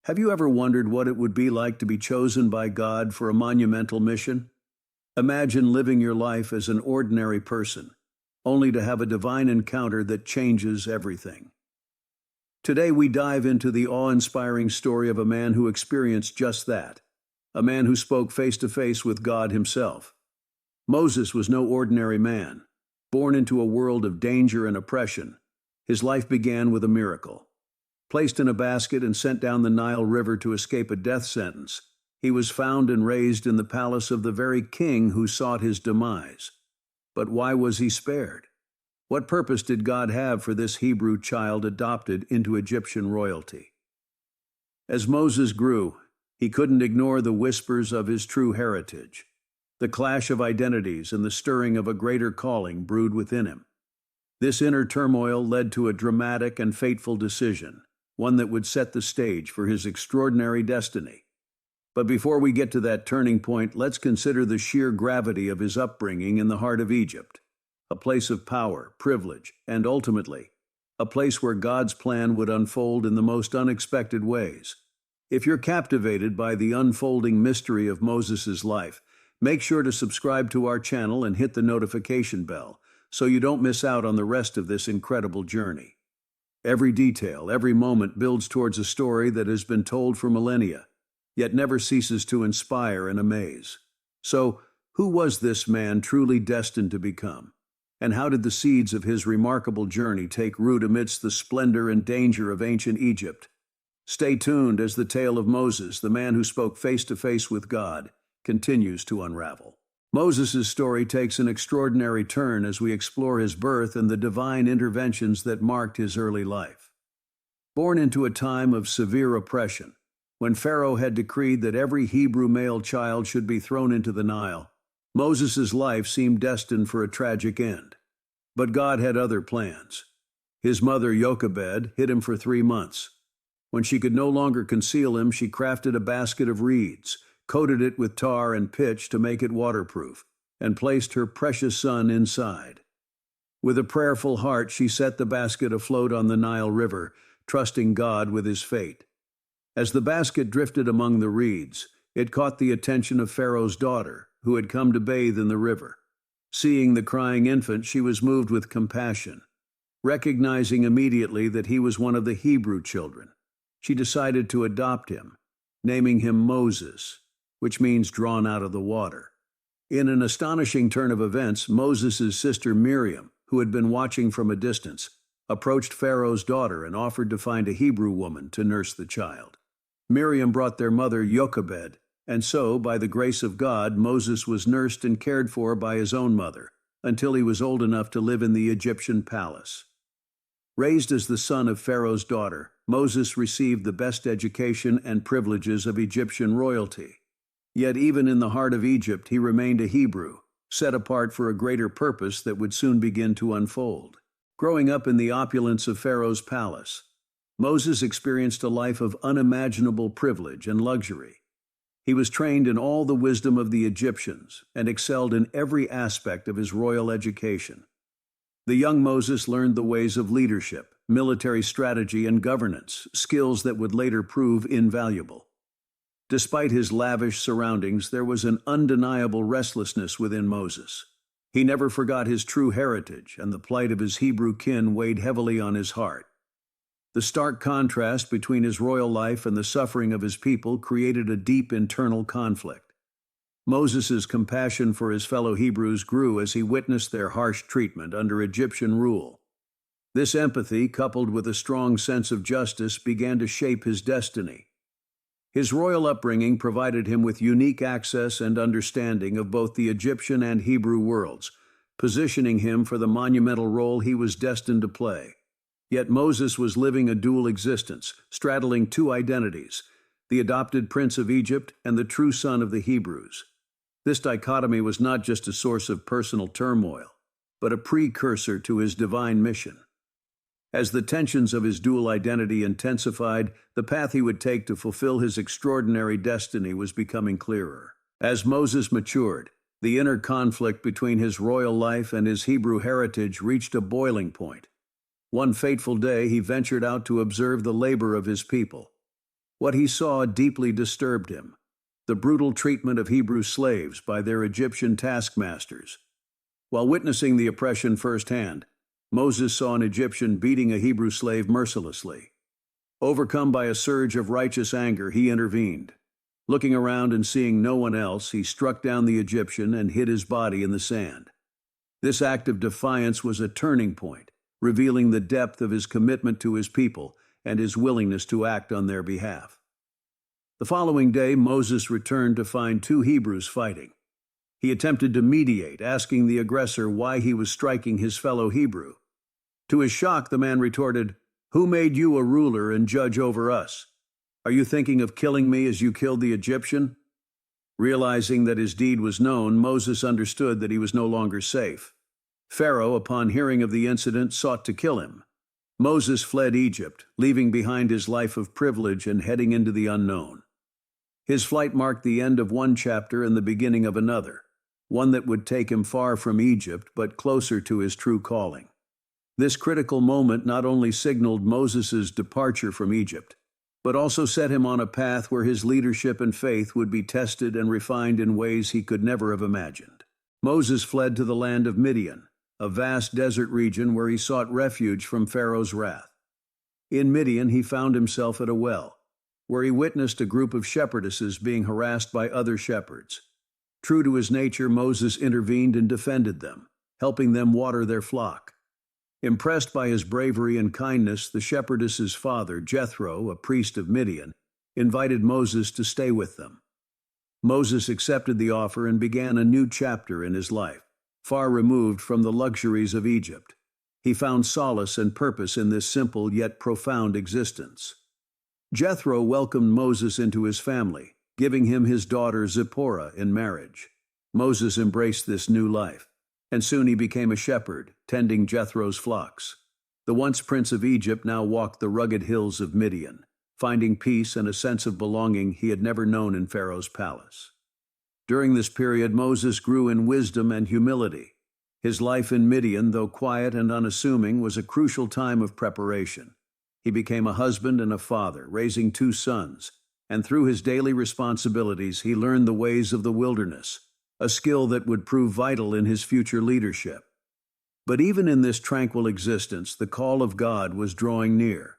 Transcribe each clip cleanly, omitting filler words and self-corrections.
Have you ever wondered what it would be like to be chosen by God for a monumental mission? Imagine living your life as an ordinary person, only to have a divine encounter that changes everything. Today we dive into the awe-inspiring story of a man who experienced just that, a man who spoke face to face with God himself. Moses was no ordinary man. Born into a world of danger and oppression, his life began with a miracle. Placed in a basket and sent down the Nile River to escape a death sentence, he was found and raised in the palace of the very king who sought his demise. But why was he spared? What purpose did God have for this Hebrew child adopted into Egyptian royalty? As Moses grew, he couldn't ignore the whispers of his true heritage, the clash of identities and the stirring of a greater calling brewed within him. This inner turmoil led to a dramatic and fateful decision, one that would set the stage for his extraordinary destiny. But before we get to that turning point, let's consider the sheer gravity of his upbringing in the heart of Egypt, a place of power, privilege, and ultimately, a place where God's plan would unfold in the most unexpected ways. If you're captivated by the unfolding mystery of Moses' life, make sure to subscribe to our channel and hit the notification bell so you don't miss out on the rest of this incredible journey. Every detail, every moment builds towards a story that has been told for millennia, yet never ceases to inspire and amaze. So, who was this man truly destined to become? And how did the seeds of his remarkable journey take root amidst the splendor and danger of ancient Egypt? Stay tuned as the tale of Moses, the man who spoke face to face with God, continues to unravel. Moses' story takes an extraordinary turn as we explore his birth and the divine interventions that marked his early life. Born into a time of severe oppression, when Pharaoh had decreed that every Hebrew male child should be thrown into the Nile, Moses' life seemed destined for a tragic end. But God had other plans. His mother, Jochebed, hid him for 3 months. When she could no longer conceal him, she crafted a basket of reeds, coated it with tar and pitch to make it waterproof, and placed her precious son inside. With a prayerful heart, she set the basket afloat on the Nile River, trusting God with his fate. As the basket drifted among the reeds, it caught the attention of Pharaoh's daughter, who had come to bathe in the river. Seeing the crying infant, she was moved with compassion. Recognizing immediately that he was one of the Hebrew children, she decided to adopt him, naming him Moses, which means drawn out of the water. In an astonishing turn of events, Moses' sister Miriam, who had been watching from a distance, approached Pharaoh's daughter and offered to find a Hebrew woman to nurse the child. Miriam brought their mother Jochebed, and so, by the grace of God, Moses was nursed and cared for by his own mother, until he was old enough to live in the Egyptian palace. Raised as the son of Pharaoh's daughter, Moses received the best education and privileges of Egyptian royalty. Yet even in the heart of Egypt, he remained a Hebrew, set apart for a greater purpose that would soon begin to unfold. Growing up in the opulence of Pharaoh's palace, Moses experienced a life of unimaginable privilege and luxury. He was trained in all the wisdom of the Egyptians and excelled in every aspect of his royal education. The young Moses learned the ways of leadership, military strategy, and governance, skills that would later prove invaluable. Despite his lavish surroundings, there was an undeniable restlessness within Moses. He never forgot his true heritage, and the plight of his Hebrew kin weighed heavily on his heart. The stark contrast between his royal life and the suffering of his people created a deep internal conflict. Moses' compassion for his fellow Hebrews grew as he witnessed their harsh treatment under Egyptian rule. This empathy, coupled with a strong sense of justice, began to shape his destiny. His royal upbringing provided him with unique access and understanding of both the Egyptian and Hebrew worlds, positioning him for the monumental role he was destined to play. Yet Moses was living a dual existence, straddling two identities, the adopted prince of Egypt and the true son of the Hebrews. This dichotomy was not just a source of personal turmoil, but a precursor to his divine mission. As the tensions of his dual identity intensified, the path he would take to fulfill his extraordinary destiny was becoming clearer. As Moses matured, the inner conflict between his royal life and his Hebrew heritage reached a boiling point. One fateful day, he ventured out to observe the labor of his people. What he saw deeply disturbed him: the brutal treatment of Hebrew slaves by their Egyptian taskmasters. While witnessing the oppression firsthand, Moses saw an Egyptian beating a Hebrew slave mercilessly. Overcome by a surge of righteous anger, he intervened. Looking around and seeing no one else, he struck down the Egyptian and hid his body in the sand. This act of defiance was a turning point, revealing the depth of his commitment to his people and his willingness to act on their behalf. The following day, Moses returned to find two Hebrews fighting. He attempted to mediate, asking the aggressor why he was striking his fellow Hebrew. To his shock, the man retorted, "Who made you a ruler and judge over us? Are you thinking of killing me as you killed the Egyptian?" Realizing that his deed was known, Moses understood that he was no longer safe. Pharaoh, upon hearing of the incident, sought to kill him. Moses fled Egypt, leaving behind his life of privilege and heading into the unknown. His flight marked the end of one chapter and the beginning of another, one that would take him far from Egypt but closer to his true calling. This critical moment not only signaled Moses' departure from Egypt, but also set him on a path where his leadership and faith would be tested and refined in ways he could never have imagined. Moses fled to the land of Midian, a vast desert region where he sought refuge from Pharaoh's wrath. In Midian, he found himself at a well, where he witnessed a group of shepherdesses being harassed by other shepherds. True to his nature, Moses intervened and defended them, helping them water their flock. Impressed by his bravery and kindness, the shepherdess's father, Jethro, a priest of Midian, invited Moses to stay with them. Moses accepted the offer and began a new chapter in his life, far removed from the luxuries of Egypt. He found solace and purpose in this simple yet profound existence. Jethro welcomed Moses into his family, giving him his daughter Zipporah in marriage. Moses embraced this new life, and soon he became a shepherd, tending Jethro's flocks. The once prince of Egypt now walked the rugged hills of Midian, finding peace and a sense of belonging he had never known in Pharaoh's palace. During this period, Moses grew in wisdom and humility. His life in Midian, though quiet and unassuming, was a crucial time of preparation. He became a husband and a father, raising two sons, and through his daily responsibilities, he learned the ways of the wilderness, a skill that would prove vital in his future leadership. But even in this tranquil existence, the call of God was drawing near.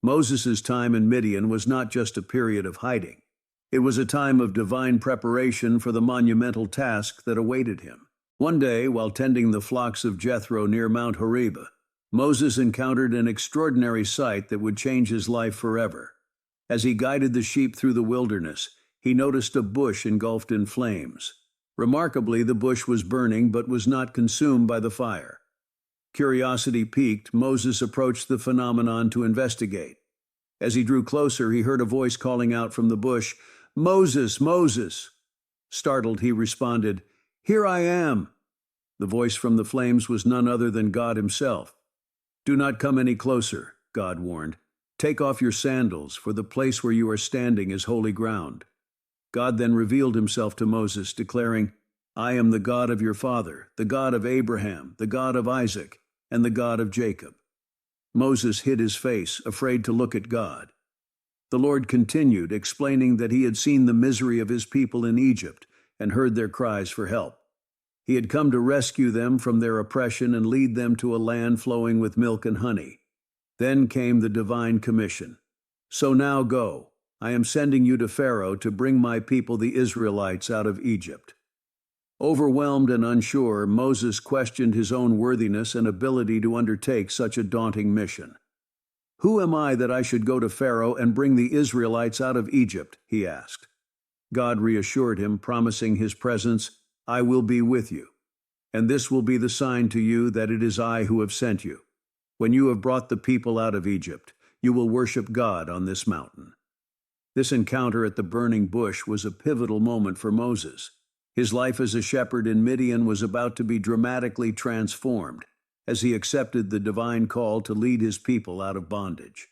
Moses' time in Midian was not just a period of hiding. It was a time of divine preparation for the monumental task that awaited him. One day, while tending the flocks of Jethro near Mount Horeb, Moses encountered an extraordinary sight that would change his life forever. As he guided the sheep through the wilderness, he noticed a bush engulfed in flames. Remarkably, the bush was burning but was not consumed by the fire. Curiosity piqued, Moses approached the phenomenon to investigate. As he drew closer, he heard a voice calling out from the bush, "Moses, Moses!" Startled, he responded, "Here I am." The voice from the flames was none other than God himself. "Do not come any closer," God warned. "Take off your sandals, for the place where you are standing is holy ground." God then revealed himself to Moses, declaring, "I am the God of your father, the God of Abraham, the God of Isaac, and the God of Jacob." Moses hid his face, afraid to look at God. The Lord continued, explaining that he had seen the misery of his people in Egypt and heard their cries for help. He had come to rescue them from their oppression and lead them to a land flowing with milk and honey. Then came the divine commission. "So now go. I am sending you to Pharaoh to bring my people the Israelites out of Egypt." Overwhelmed and unsure, Moses questioned his own worthiness and ability to undertake such a daunting mission. "Who am I that I should go to Pharaoh and bring the Israelites out of Egypt?" he asked. God reassured him, promising his presence, "I will be with you. And this will be the sign to you that it is I who have sent you. When you have brought the people out of Egypt, you will worship God on this mountain." This encounter at the burning bush was a pivotal moment for Moses. His life as a shepherd in Midian was about to be dramatically transformed as he accepted the divine call to lead his people out of bondage.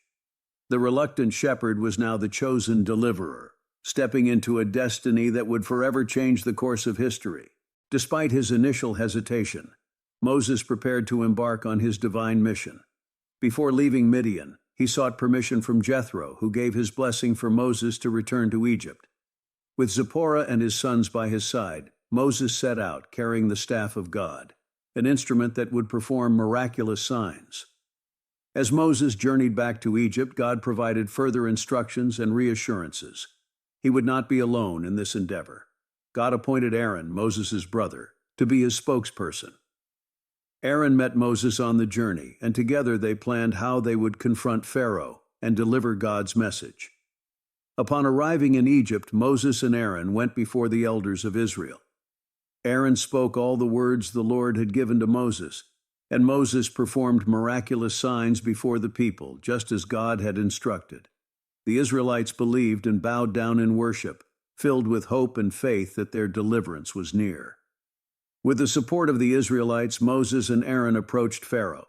The reluctant shepherd was now the chosen deliverer, stepping into a destiny that would forever change the course of history. Despite his initial hesitation, Moses prepared to embark on his divine mission. Before leaving Midian, he sought permission from Jethro, who gave his blessing for Moses to return to Egypt. With Zipporah and his sons by his side, Moses set out, carrying the staff of God, an instrument that would perform miraculous signs. As Moses journeyed back to Egypt, God provided further instructions and reassurances. He would not be alone in this endeavor. God appointed Aaron, Moses' brother, to be his spokesperson. Aaron met Moses on the journey, and together they planned how they would confront Pharaoh and deliver God's message. Upon arriving in Egypt, Moses and Aaron went before the elders of Israel. Aaron spoke all the words the Lord had given to Moses, and Moses performed miraculous signs before the people, just as God had instructed. The Israelites believed and bowed down in worship, filled with hope and faith that their deliverance was near. With the support of the Israelites, Moses and Aaron approached Pharaoh.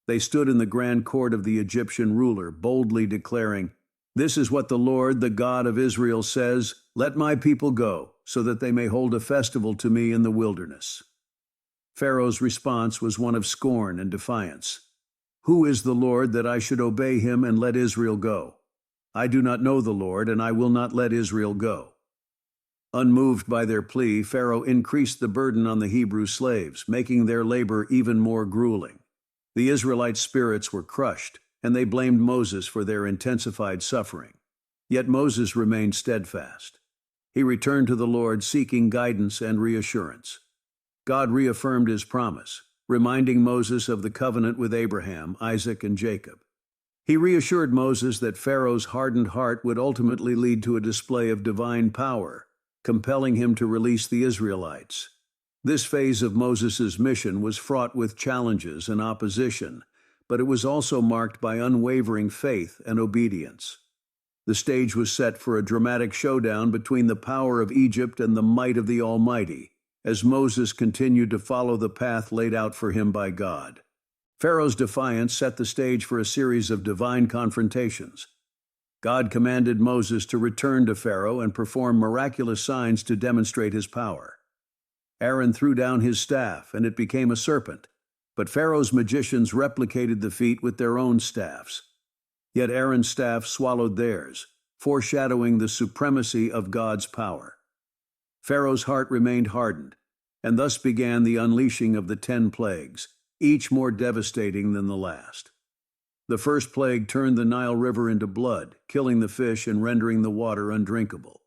They stood in the grand court of the Egyptian ruler, boldly declaring, "This is what the Lord, the God of Israel, says, 'Let my people go, so that they may hold a festival to me in the wilderness.'" Pharaoh's response was one of scorn and defiance. "Who is the Lord that I should obey him and let Israel go? I do not know the Lord, and I will not let Israel go." Unmoved by their plea, Pharaoh increased the burden on the Hebrew slaves, making their labor even more grueling. The Israelite spirits were crushed, and they blamed Moses for their intensified suffering. Yet Moses remained steadfast. He returned to the Lord seeking guidance and reassurance. God reaffirmed his promise, reminding Moses of the covenant with Abraham, Isaac, and Jacob. He reassured Moses that Pharaoh's hardened heart would ultimately lead to a display of divine power, compelling him to release the Israelites. This phase of Moses' mission was fraught with challenges and opposition, but it was also marked by unwavering faith and obedience. The stage was set for a dramatic showdown between the power of Egypt and the might of the Almighty, as Moses continued to follow the path laid out for him by God. Pharaoh's defiance set the stage for a series of divine confrontations. God commanded Moses to return to Pharaoh and perform miraculous signs to demonstrate his power. Aaron threw down his staff, and it became a serpent, but Pharaoh's magicians replicated the feat with their own staffs. Yet Aaron's staff swallowed theirs, foreshadowing the supremacy of God's power. Pharaoh's heart remained hardened, and thus began the unleashing of the 10 plagues, each more devastating than the last. The first plague turned the Nile River into blood, killing the fish and rendering the water undrinkable.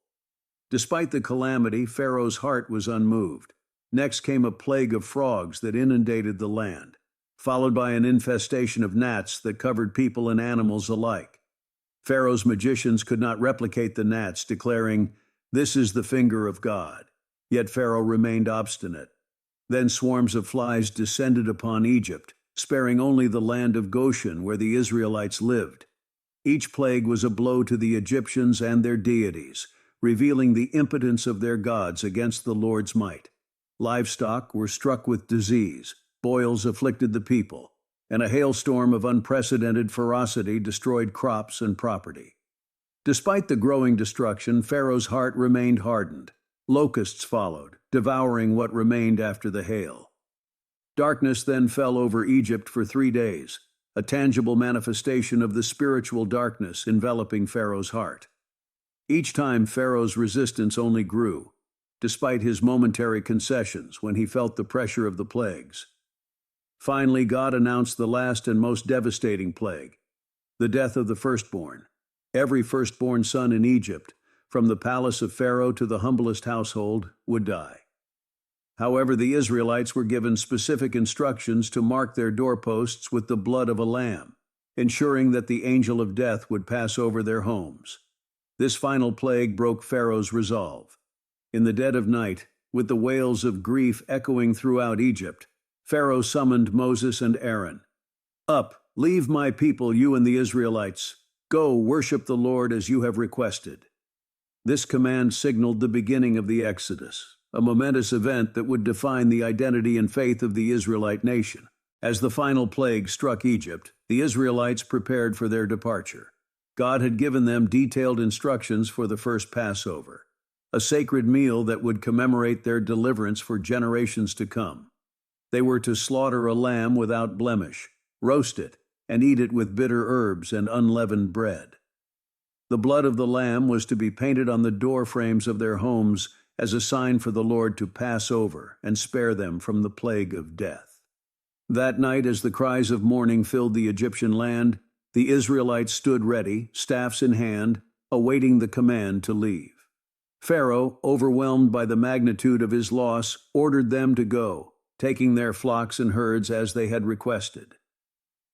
Despite the calamity, Pharaoh's heart was unmoved. Next came a plague of frogs that inundated the land, followed by an infestation of gnats that covered people and animals alike. Pharaoh's magicians could not replicate the gnats, declaring, "This is the finger of God." Yet Pharaoh remained obstinate. Then swarms of flies descended upon Egypt, sparing only the land of Goshen where the Israelites lived. Each plague was a blow to the Egyptians and their deities, revealing the impotence of their gods against the Lord's might. Livestock were struck with disease, boils afflicted the people, and a hailstorm of unprecedented ferocity destroyed crops and property. Despite the growing destruction, Pharaoh's heart remained hardened. Locusts followed, devouring what remained after the hail. Darkness then fell over Egypt for 3 days, a tangible manifestation of the spiritual darkness enveloping Pharaoh's heart. Each time Pharaoh's resistance only grew, despite his momentary concessions when he felt the pressure of the plagues. Finally, God announced the last and most devastating plague, the death of the firstborn. Every firstborn son in Egypt, from the palace of Pharaoh to the humblest household, would die. However, the Israelites were given specific instructions to mark their doorposts with the blood of a lamb, ensuring that the angel of death would pass over their homes. This final plague broke Pharaoh's resolve. In the dead of night, with the wails of grief echoing throughout Egypt, Pharaoh summoned Moses and Aaron. "Up, leave my people, you and the Israelites. Go, worship the Lord as you have requested." This command signaled the beginning of the Exodus, a momentous event that would define the identity and faith of the Israelite nation. As the final plague struck Egypt, the Israelites prepared for their departure. God had given them detailed instructions for the first Passover, a sacred meal that would commemorate their deliverance for generations to come. They were to slaughter a lamb without blemish, roast it, and eat it with bitter herbs and unleavened bread. The blood of the lamb was to be painted on the door frames of their homes as a sign for the Lord to pass over and spare them from the plague of death. That night, as the cries of mourning filled the Egyptian land, the Israelites stood ready, staffs in hand, awaiting the command to leave. Pharaoh, overwhelmed by the magnitude of his loss, ordered them to go, taking their flocks and herds as they had requested.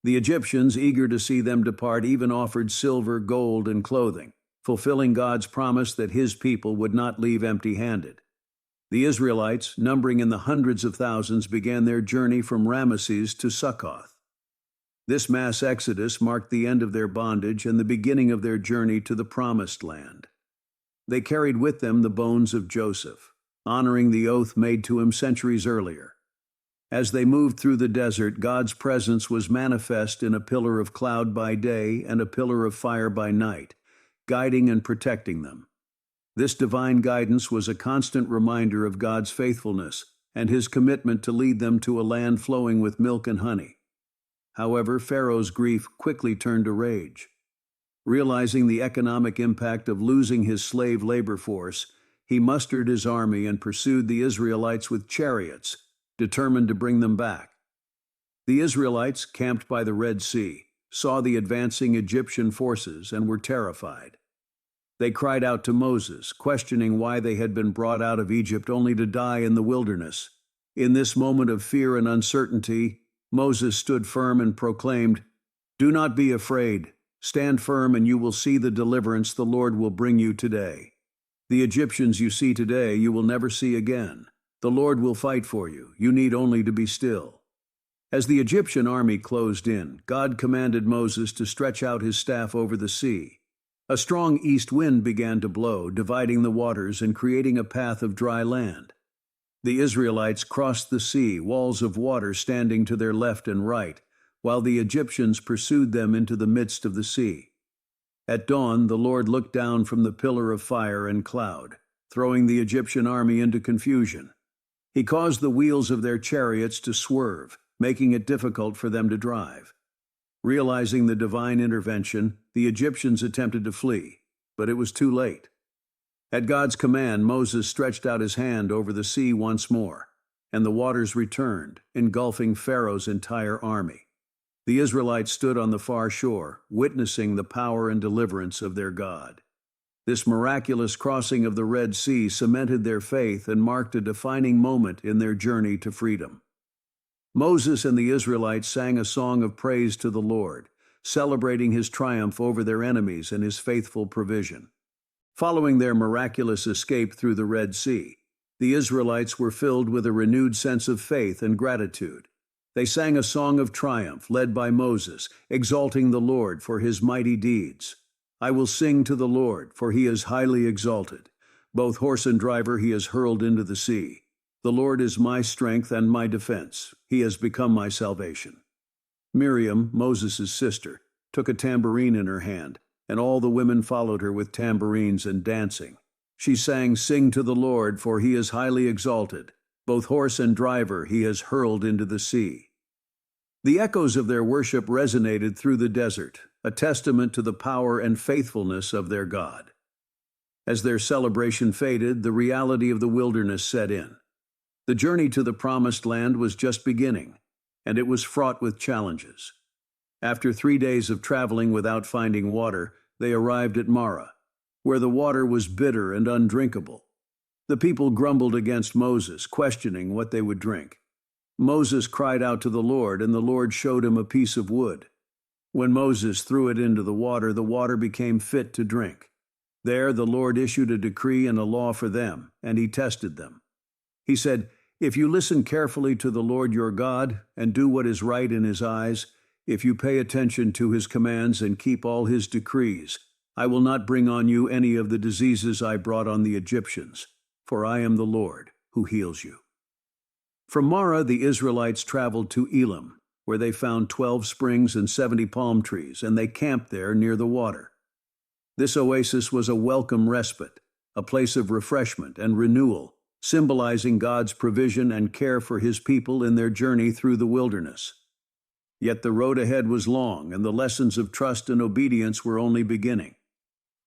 The Egyptians, eager to see them depart, even offered silver, gold, and clothing, fulfilling God's promise that his people would not leave empty-handed. The Israelites, numbering in the hundreds of thousands, began their journey from Ramesses to Succoth. This mass exodus marked the end of their bondage and the beginning of their journey to the Promised Land. They carried with them the bones of Joseph, honoring the oath made to him centuries earlier. As they moved through the desert, God's presence was manifest in a pillar of cloud by day and a pillar of fire by night, guiding and protecting them. This divine guidance was a constant reminder of God's faithfulness and his commitment to lead them to a land flowing with milk and honey. However, Pharaoh's grief quickly turned to rage. Realizing the economic impact of losing his slave labor force, he mustered his army and pursued the Israelites with chariots, determined to bring them back. The Israelites, camped by the Red Sea, saw the advancing Egyptian forces and were terrified. They cried out to Moses, questioning why they had been brought out of Egypt only to die in the wilderness. In this moment of fear and uncertainty, Moses stood firm and proclaimed, "Do not be afraid. Stand firm and you will see the deliverance the Lord will bring you today. The Egyptians you see today you will never see again. The Lord will fight for you. You need only to be still." As the Egyptian army closed in, God commanded Moses to stretch out his staff over the sea. A strong east wind began to blow, dividing the waters and creating a path of dry land. The Israelites crossed the sea, walls of water standing to their left and right, while the Egyptians pursued them into the midst of the sea. At dawn, the Lord looked down from the pillar of fire and cloud, throwing the Egyptian army into confusion. He caused the wheels of their chariots to swerve, making it difficult for them to drive. Realizing the divine intervention, the Egyptians attempted to flee, but it was too late. At God's command, Moses stretched out his hand over the sea once more, and the waters returned, engulfing Pharaoh's entire army. The Israelites stood on the far shore, witnessing the power and deliverance of their God. This miraculous crossing of the Red Sea cemented their faith and marked a defining moment in their journey to freedom. Moses and the Israelites sang a song of praise to the Lord, celebrating his triumph over their enemies and his faithful provision. Following their miraculous escape through the Red Sea, the Israelites were filled with a renewed sense of faith and gratitude. They sang a song of triumph led by Moses, exalting the Lord for his mighty deeds. "I will sing to the Lord, for he is highly exalted. Both horse and driver he has hurled into the sea. The Lord is my strength and my defense. He has become my salvation." Miriam, Moses' sister, took a tambourine in her hand, and all the women followed her with tambourines and dancing. She sang, "Sing to the Lord, for he is highly exalted. Both horse and driver he has hurled into the sea." The echoes of their worship resonated through the desert, a testament to the power and faithfulness of their God. As their celebration faded, the reality of the wilderness set in. The journey to the Promised Land was just beginning, and it was fraught with challenges. After 3 days of traveling without finding water, they arrived at Marah, where the water was bitter and undrinkable. The people grumbled against Moses, questioning what they would drink. Moses cried out to the Lord, and the Lord showed him a piece of wood. When Moses threw it into the water became fit to drink. There the Lord issued a decree and a law for them, and he tested them. He said, "If you listen carefully to the Lord your God and do what is right in his eyes, if you pay attention to his commands and keep all his decrees, I will not bring on you any of the diseases I brought on the Egyptians, for I am the Lord who heals you." From Marah, the Israelites traveled to Elim, where they found 12 springs and 70 palm trees, and they camped there near the water. This oasis was a welcome respite, a place of refreshment and renewal, symbolizing God's provision and care for his people in their journey through the wilderness. Yet the road ahead was long, and the lessons of trust and obedience were only beginning.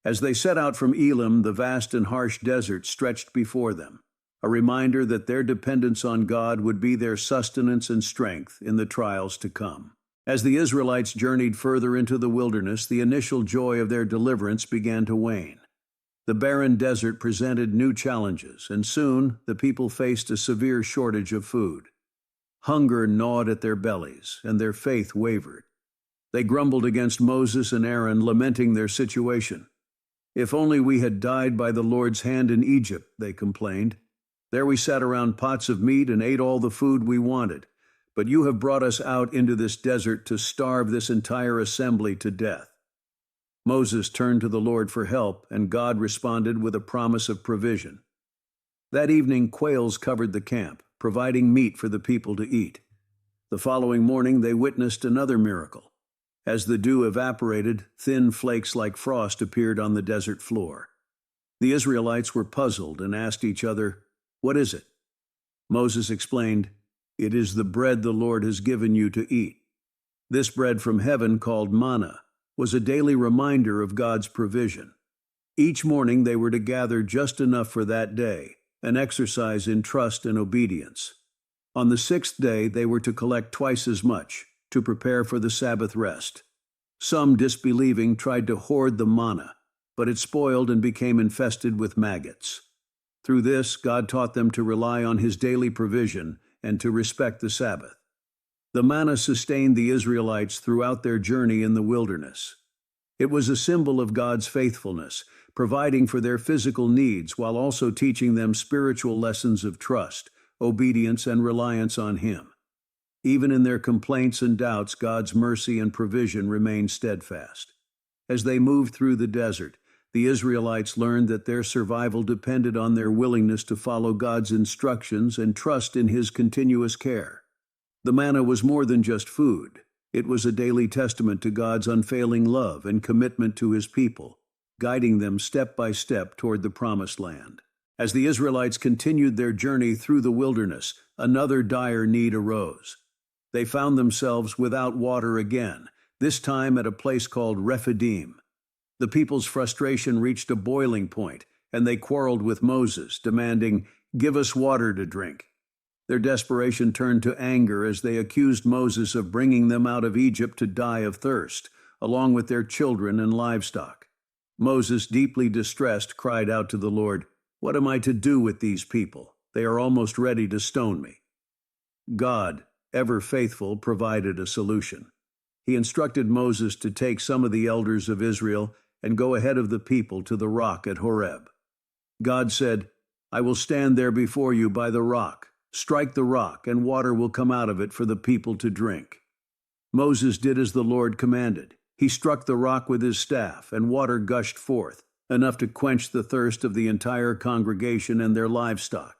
As they set out from Elim, the vast and harsh desert stretched before them, a reminder that their dependence on God would be their sustenance and strength in the trials to come. As the Israelites journeyed further into the wilderness, the initial joy of their deliverance began to wane. The barren desert presented new challenges, and soon the people faced a severe shortage of food. Hunger gnawed at their bellies, and their faith wavered. They grumbled against Moses and Aaron, lamenting their situation. "If only we had died by the Lord's hand in Egypt," they complained. "There we sat around pots of meat and ate all the food we wanted. But you have brought us out into this desert to starve this entire assembly to death." Moses turned to the Lord for help, and God responded with a promise of provision. That evening, quails covered the camp, providing meat for the people to eat. The following morning, they witnessed another miracle. As the dew evaporated, thin flakes like frost appeared on the desert floor. The Israelites were puzzled and asked each other, "What is it?" Moses explained, "It is the bread the Lord has given you to eat." This bread from heaven, called manna, was a daily reminder of God's provision. Each morning they were to gather just enough for that day, an exercise in trust and obedience. On the sixth day they were to collect twice as much, to prepare for the Sabbath rest. Some, disbelieving, tried to hoard the manna, but it spoiled and became infested with maggots. Through this, God taught them to rely on His daily provision and to respect the Sabbath. The manna sustained the Israelites throughout their journey in the wilderness. It was a symbol of God's faithfulness, providing for their physical needs while also teaching them spiritual lessons of trust, obedience, and reliance on Him. Even in their complaints and doubts, God's mercy and provision remained steadfast. As they moved through the desert, the Israelites learned that their survival depended on their willingness to follow God's instructions and trust in His continuous care. The manna was more than just food. It was a daily testament to God's unfailing love and commitment to His people, guiding them step by step toward the Promised Land. As the Israelites continued their journey through the wilderness, another dire need arose. They found themselves without water again, this time at a place called Rephidim. The people's frustration reached a boiling point, and they quarreled with Moses, demanding, "Give us water to drink." Their desperation turned to anger as they accused Moses of bringing them out of Egypt to die of thirst, along with their children and livestock. Moses, deeply distressed, cried out to the Lord, "What am I to do with these people? They are almost ready to stone me." God, ever faithful, provided a solution. He instructed Moses to take some of the elders of Israel and go ahead of the people to the rock at Horeb. God said, "I will stand there before you by the rock. Strike the rock, and water will come out of it for the people to drink." Moses did as the Lord commanded. He struck the rock with his staff, and water gushed forth, enough to quench the thirst of the entire congregation and their livestock.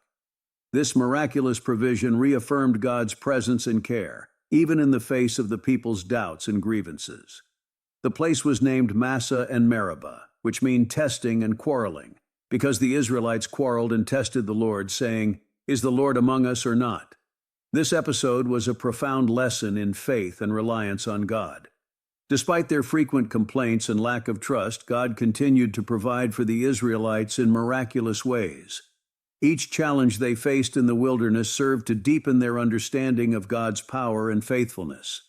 This miraculous provision reaffirmed God's presence and care, even in the face of the people's doubts and grievances. The place was named Massah and Meribah, which mean testing and quarreling, because the Israelites quarreled and tested the Lord, saying, "Is the Lord among us or not?" This episode was a profound lesson in faith and reliance on God. Despite their frequent complaints and lack of trust, God continued to provide for the Israelites in miraculous ways. Each challenge they faced in the wilderness served to deepen their understanding of God's power and faithfulness.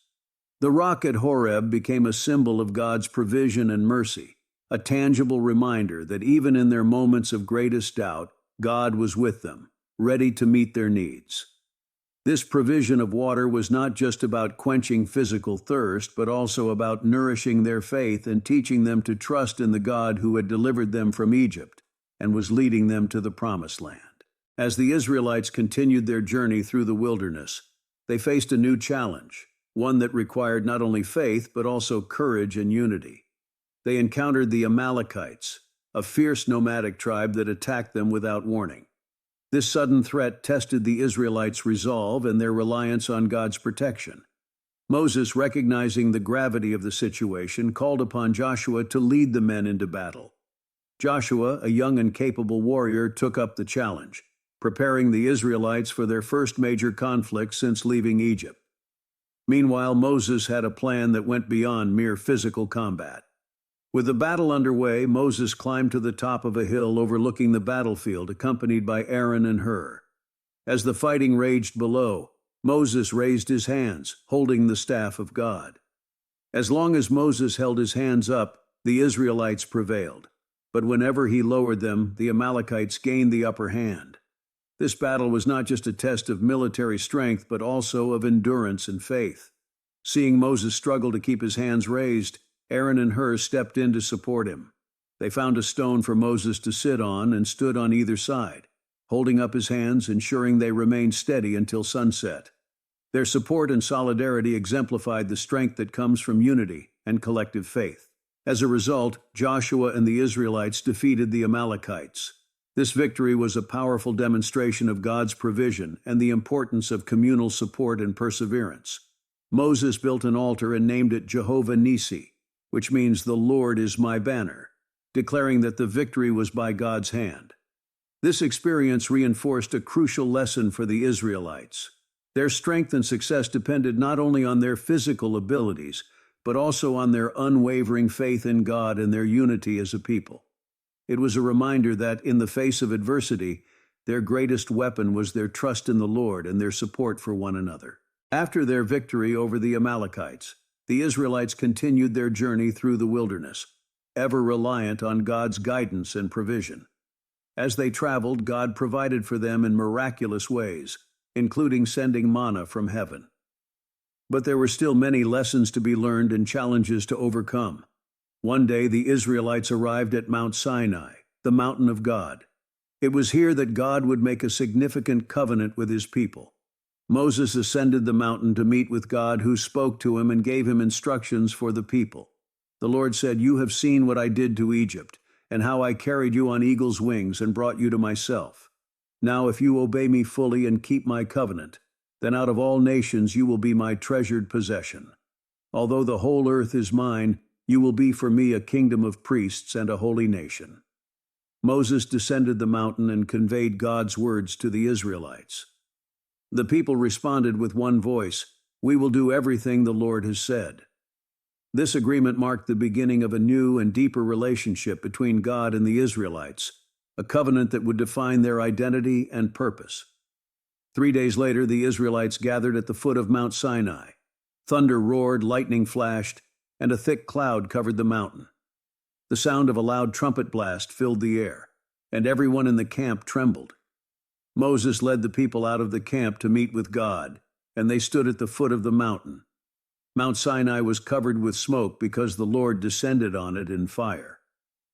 The rock at Horeb became a symbol of God's provision and mercy, a tangible reminder that even in their moments of greatest doubt, God was with them, ready to meet their needs. This provision of water was not just about quenching physical thirst, but also about nourishing their faith and teaching them to trust in the God who had delivered them from Egypt and was leading them to the Promised Land. As the Israelites continued their journey through the wilderness, they faced a new challenge, one that required not only faith but also courage and unity. They encountered the Amalekites, a fierce nomadic tribe that attacked them without warning. This sudden threat tested the Israelites' resolve and their reliance on God's protection. Moses, recognizing the gravity of the situation, called upon Joshua to lead the men into battle. Joshua, a young and capable warrior, took up the challenge, preparing the Israelites for their first major conflict since leaving Egypt. Meanwhile, Moses had a plan that went beyond mere physical combat. With the battle underway, Moses climbed to the top of a hill overlooking the battlefield, accompanied by Aaron and Hur. As the fighting raged below, Moses raised his hands, holding the staff of God. As long as Moses held his hands up, the Israelites prevailed. But whenever he lowered them, the Amalekites gained the upper hand. This battle was not just a test of military strength, but also of endurance and faith. Seeing Moses struggle to keep his hands raised, Aaron and Hur stepped in to support him. They found a stone for Moses to sit on and stood on either side, holding up his hands, ensuring they remained steady until sunset. Their support and solidarity exemplified the strength that comes from unity and collective faith. As a result, Joshua and the Israelites defeated the Amalekites. This victory was a powerful demonstration of God's provision and the importance of communal support and perseverance. Moses built an altar and named it Jehovah Nissi, which means the Lord is my banner, declaring that the victory was by God's hand. This experience reinforced a crucial lesson for the Israelites. Their strength and success depended not only on their physical abilities, but also on their unwavering faith in God and their unity as a people. It was a reminder that, in the face of adversity, their greatest weapon was their trust in the Lord and their support for one another. After their victory over the Amalekites, the Israelites continued their journey through the wilderness, ever reliant on God's guidance and provision. As they traveled, God provided for them in miraculous ways, including sending manna from heaven. But there were still many lessons to be learned and challenges to overcome. One day, the Israelites arrived at Mount Sinai, the mountain of God. It was here that God would make a significant covenant with his people. Moses ascended the mountain to meet with God, who spoke to him and gave him instructions for the people. The Lord said, "You have seen what I did to Egypt, and how I carried you on eagle's wings and brought you to myself. Now if you obey me fully and keep my covenant, then out of all nations you will be my treasured possession. Although the whole earth is mine, you will be for me a kingdom of priests and a holy nation." Moses descended the mountain and conveyed God's words to the Israelites. The people responded with one voice, "We will do everything the Lord has said." This agreement marked the beginning of a new and deeper relationship between God and the Israelites, a covenant that would define their identity and purpose. 3 days later, the Israelites gathered at the foot of Mount Sinai. Thunder roared, lightning flashed, and a thick cloud covered the mountain. The sound of a loud trumpet blast filled the air, and everyone in the camp trembled. Moses led the people out of the camp to meet with God, and they stood at the foot of the mountain. Mount Sinai was covered with smoke because the Lord descended on it in fire.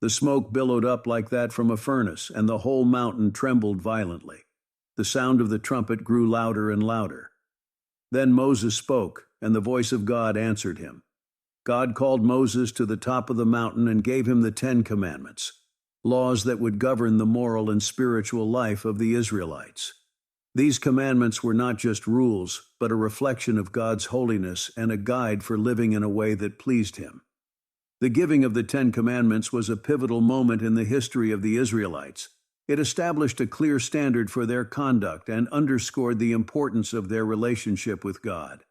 The smoke billowed up like that from a furnace, and the whole mountain trembled violently. The sound of the trumpet grew louder and louder. Then Moses spoke, and the voice of God answered him. God called Moses to the top of the mountain and gave him the 10 Commandments, laws that would govern the moral and spiritual life of the Israelites. These commandments were not just rules, but a reflection of God's holiness and a guide for living in a way that pleased him. The giving of the 10 Commandments was a pivotal moment in the history of the Israelites. It established a clear standard for their conduct and underscored the importance of their relationship with God.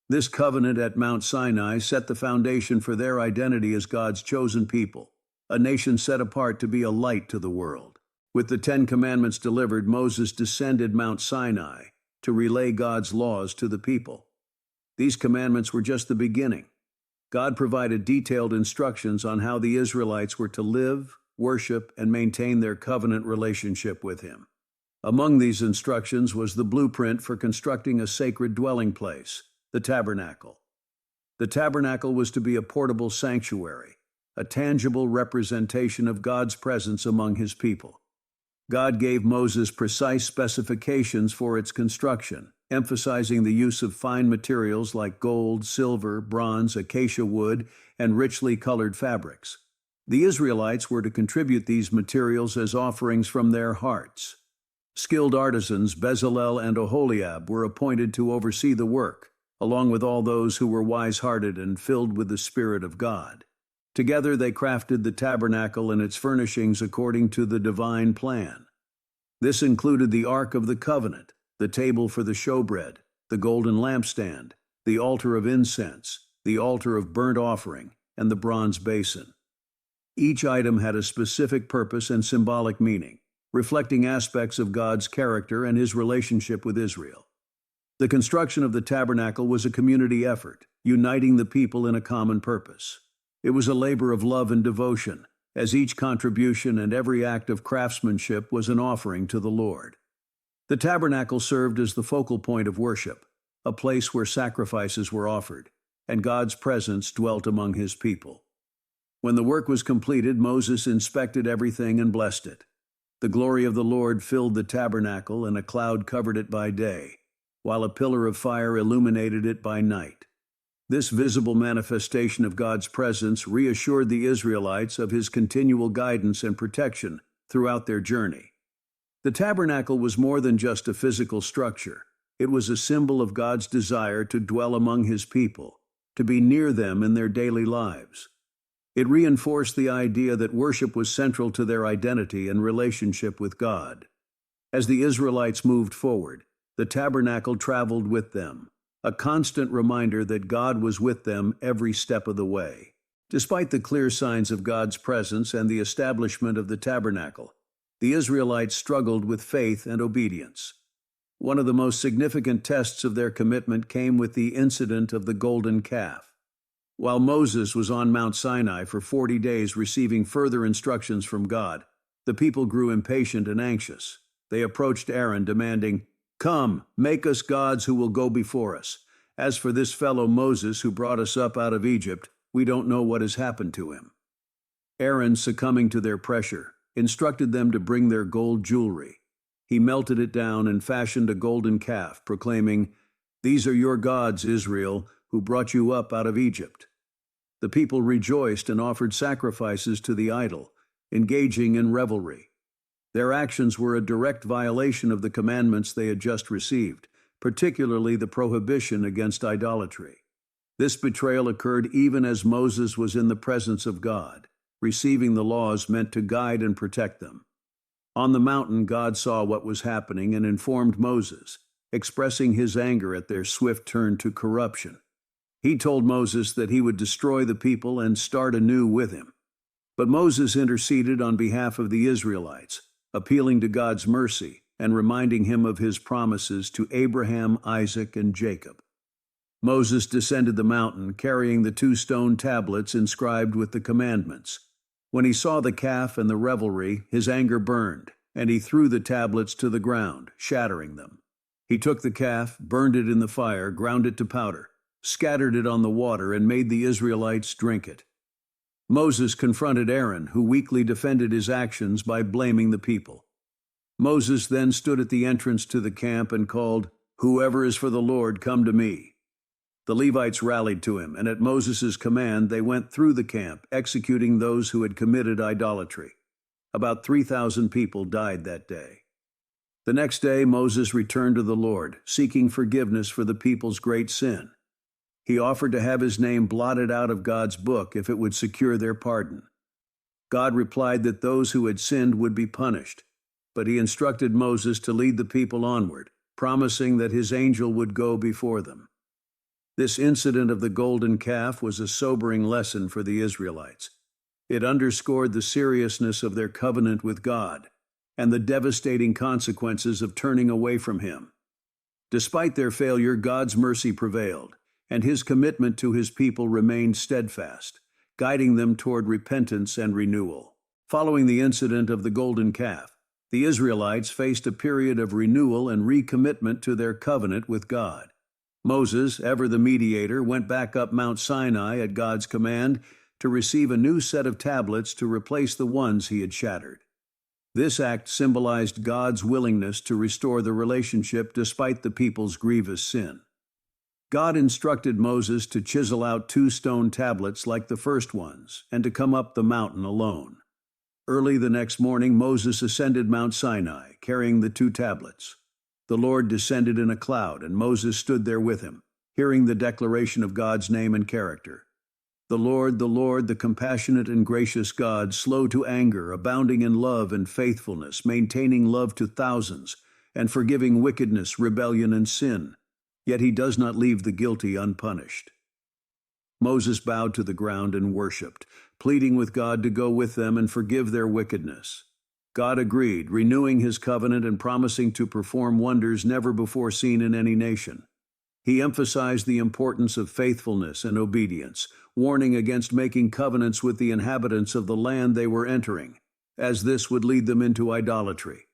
This covenant at Mount Sinai set the foundation for their identity as God's chosen people, a nation set apart to be a light to the world. With the 10 Commandments delivered, Moses descended Mount Sinai to relay God's laws to the people. These commandments were just the beginning. God provided detailed instructions on how the Israelites were to live, worship, and maintain their covenant relationship with him. Among these instructions was the blueprint for constructing a sacred dwelling place, the tabernacle. The tabernacle was to be a portable sanctuary, a tangible representation of God's presence among his people. God gave Moses precise specifications for its construction, emphasizing the use of fine materials like gold, silver, bronze, acacia wood, and richly colored fabrics. The Israelites were to contribute these materials as offerings from their hearts. Skilled artisans, Bezalel and Oholiab, were appointed to oversee the work, along with all those who were wise-hearted and filled with the Spirit of God. Together they crafted the tabernacle and its furnishings according to the divine plan. This included the Ark of the Covenant, the table for the showbread, the golden lampstand, the altar of incense, the altar of burnt offering, and the bronze basin. Each item had a specific purpose and symbolic meaning, reflecting aspects of God's character and his relationship with Israel. The construction of the tabernacle was a community effort, uniting the people in a common purpose. It was a labor of love and devotion, as each contribution and every act of craftsmanship was an offering to the Lord. The tabernacle served as the focal point of worship, a place where sacrifices were offered, and God's presence dwelt among his people. When the work was completed, Moses inspected everything and blessed it. The glory of the Lord filled the tabernacle, and a cloud covered it by day, while a pillar of fire illuminated it by night. This visible manifestation of God's presence reassured the Israelites of his continual guidance and protection throughout their journey. The tabernacle was more than just a physical structure. It was a symbol of God's desire to dwell among his people, to be near them in their daily lives. It reinforced the idea that worship was central to their identity and relationship with God. As the Israelites moved forward, the tabernacle traveled with them, a constant reminder that God was with them every step of the way. Despite the clear signs of God's presence and the establishment of the tabernacle, the Israelites struggled with faith and obedience. One of the most significant tests of their commitment came with the incident of the golden calf. While Moses was on Mount Sinai for 40 days receiving further instructions from God, the people grew impatient and anxious. They approached Aaron demanding, "Come, make us gods who will go before us. As for this fellow Moses who brought us up out of Egypt, we don't know what has happened to him." Aaron, succumbing to their pressure, instructed them to bring their gold jewelry. He melted it down and fashioned a golden calf, proclaiming, "These are your gods, Israel, who brought you up out of Egypt." The people rejoiced and offered sacrifices to the idol, engaging in revelry. Their actions were a direct violation of the commandments they had just received, particularly the prohibition against idolatry. This betrayal occurred even as Moses was in the presence of God, receiving the laws meant to guide and protect them. On the mountain, God saw what was happening and informed Moses, expressing his anger at their swift turn to corruption. He told Moses that he would destroy the people and start anew with him. But Moses interceded on behalf of the Israelites, appealing to God's mercy and reminding him of his promises to Abraham, Isaac, and Jacob. Moses descended the mountain, carrying the 2 stone tablets inscribed with the commandments. When he saw the calf and the revelry, his anger burned, and he threw the tablets to the ground, shattering them. He took the calf, burned it in the fire, ground it to powder, scattered it on the water, and made the Israelites drink it. Moses confronted Aaron, who weakly defended his actions by blaming the people. Moses then stood at the entrance to the camp and called, "Whoever is for the Lord, come to me." The Levites rallied to him, and at Moses' command they went through the camp, executing those who had committed idolatry. About 3,000 people died that day. The next day Moses returned to the Lord, seeking forgiveness for the people's great sin. He offered to have his name blotted out of God's book if it would secure their pardon. God replied that those who had sinned would be punished, but he instructed Moses to lead the people onward, promising that his angel would go before them. This incident of the golden calf was a sobering lesson for the Israelites. It underscored the seriousness of their covenant with God and the devastating consequences of turning away from him. Despite their failure, God's mercy prevailed, and his commitment to his people remained steadfast, guiding them toward repentance and renewal. Following the incident of the golden calf, the Israelites faced a period of renewal and recommitment to their covenant with God. Moses, ever the mediator, went back up Mount Sinai at God's command to receive a new set of tablets to replace the ones he had shattered. This act symbolized God's willingness to restore the relationship despite the people's grievous sin. God instructed Moses to chisel out 2 stone tablets like the first ones and to come up the mountain alone. Early the next morning, Moses ascended Mount Sinai, carrying the 2 tablets. The Lord descended in a cloud, and Moses stood there with him, hearing the declaration of God's name and character. The Lord, the compassionate and gracious God, slow to anger, abounding in love and faithfulness, maintaining love to thousands, and forgiving wickedness, rebellion, and sin. yet he does not leave the guilty unpunished. Moses bowed to the ground and worshipped, pleading with God to go with them and forgive their wickedness. God agreed, renewing his covenant and promising to perform wonders never before seen in any nation. He emphasized the importance of faithfulness and obedience, warning against making covenants with the inhabitants of the land they were entering, as this would lead them into idolatry.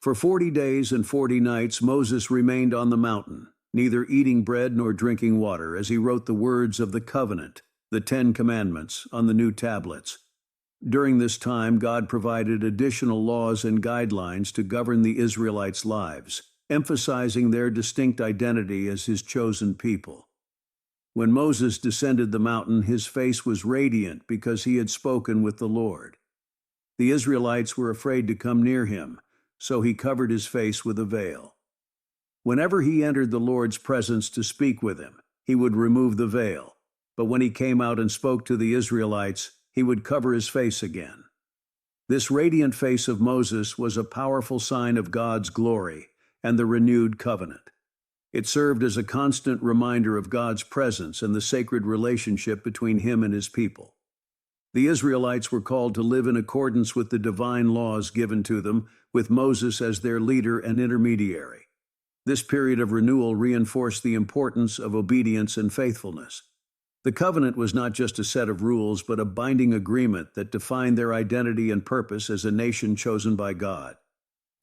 For 40 days and 40 nights Moses remained on the mountain, neither eating bread nor drinking water, as he wrote the words of the covenant, the 10 Commandments, on the new tablets. During this time, God provided additional laws and guidelines to govern the Israelites' lives, emphasizing their distinct identity as his chosen people. When Moses descended the mountain, his face was radiant because he had spoken with the Lord. The Israelites were afraid to come near him, so he covered his face with a veil. Whenever he entered the Lord's presence to speak with him, he would remove the veil, but when he came out and spoke to the Israelites, he would cover his face again. This radiant face of Moses was a powerful sign of God's glory and the renewed covenant. It served as a constant reminder of God's presence and the sacred relationship between him and his people. The Israelites were called to live in accordance with the divine laws given to them, with Moses as their leader and intermediary. This period of renewal reinforced the importance of obedience and faithfulness. The covenant was not just a set of rules, but a binding agreement that defined their identity and purpose as a nation chosen by God.